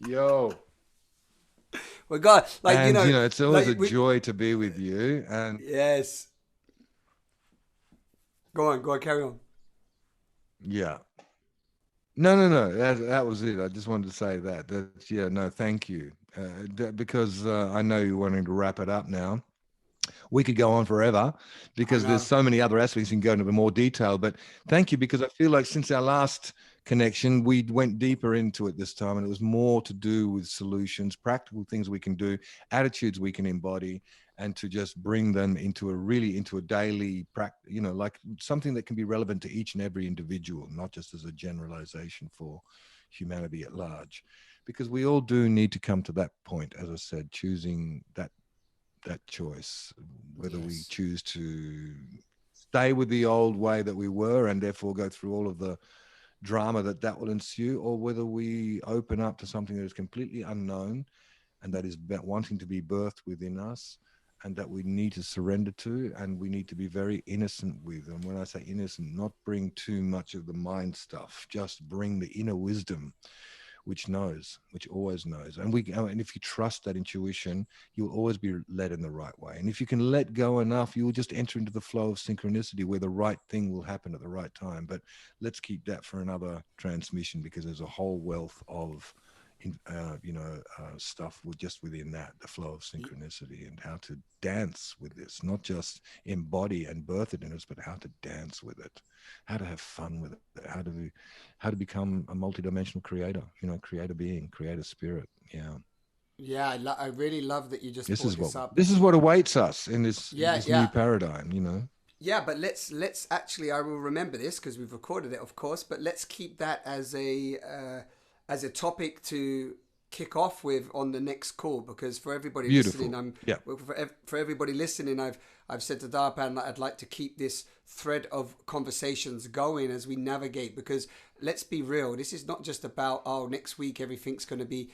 yo. Well, God, it's always a joy to be with you. And yes. Go on, carry on. Yeah. No. That was it. I just wanted to say that. Thank you. Because I know you're wanting to wrap it up now. We could go on forever because there's so many other aspects you can go into more detail. But thank you, because I feel like since our last connection, we went deeper into it this time, and it was more to do with solutions, practical things we can do, attitudes we can embody, and to just bring them into a daily practice, like something that can be relevant to each and every individual, not just as a generalization for humanity at large. Because we all do need to come to that point, as I said, choosing that choice, whether we choose to stay with the old way that we were and therefore go through all of the drama that will ensue, or whether we open up to something that is completely unknown and that is wanting to be birthed within us, and that we need to surrender to, and we need to be very innocent with. And when I say innocent, not bring too much of the mind stuff, just bring the inner wisdom, which always knows. And if you trust that intuition, you'll always be led in the right way. And if you can let go enough, you will just enter into the flow of synchronicity where the right thing will happen at the right time. But let's keep that for another transmission, because there's a whole wealth of stuff just within that, the flow of synchronicity, and how to dance with this, not just embody and birth it in us, but how to dance with it, how to have fun with it, how to become a multidimensional creator, create a being, create a spirit. I really love that you just this brought up. This is what awaits us in this new paradigm, but let's actually, I will remember this because we've recorded it, of course, but let's keep that as a topic to kick off with on the next call, because for everybody listening, for everybody listening, I've said to DarPan that I'd like to keep this thread of conversations going as we navigate, because let's be real, this is not just about, next week everything's going to be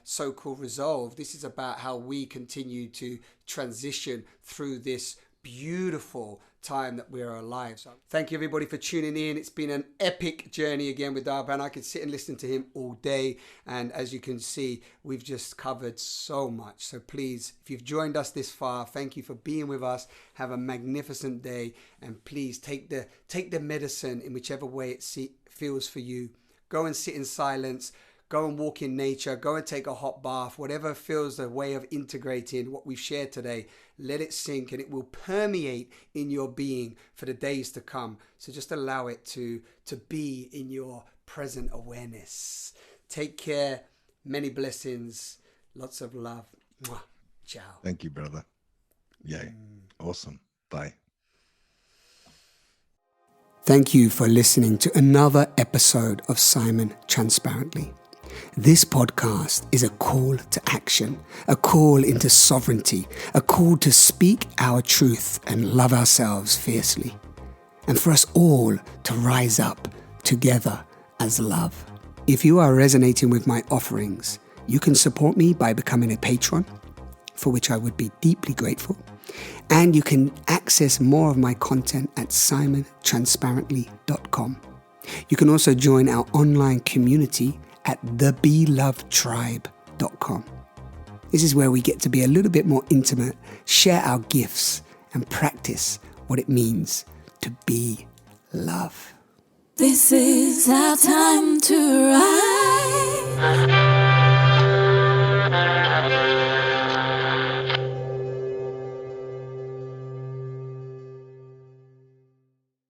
so-called resolved. This is about how we continue to transition through this beautiful time that we're alive. So thank you everybody for tuning in. It's been an epic journey again with DarPan. I could sit and listen to him all day, and as you can see, we've just covered so much. So please, if you've joined us this far, thank you for being with us. Have a magnificent day, and please take the medicine in whichever way it feels for you. Go and sit in silence. Go and walk in nature, go and take a hot bath, whatever feels the way of integrating what we've shared today. Let it sink, and it will permeate in your being for the days to come. So just allow it to be in your present awareness. Take care. Many blessings. Lots of love. Mwah. Ciao. Thank you, brother. Yay. Awesome. Bye. Thank you for listening to another episode of Simon Transparently. This podcast is a call to action, a call into sovereignty, a call to speak our truth and love ourselves fiercely, and for us all to rise up together as love. If you are resonating with my offerings, you can support me by becoming a patron, for which I would be deeply grateful. And you can access more of my content at simontransparently.com. You can also join our online community at thebelovedtribe.com. This is where we get to be a little bit more intimate, share our gifts, and practice what it means to be love. This is our time to rise.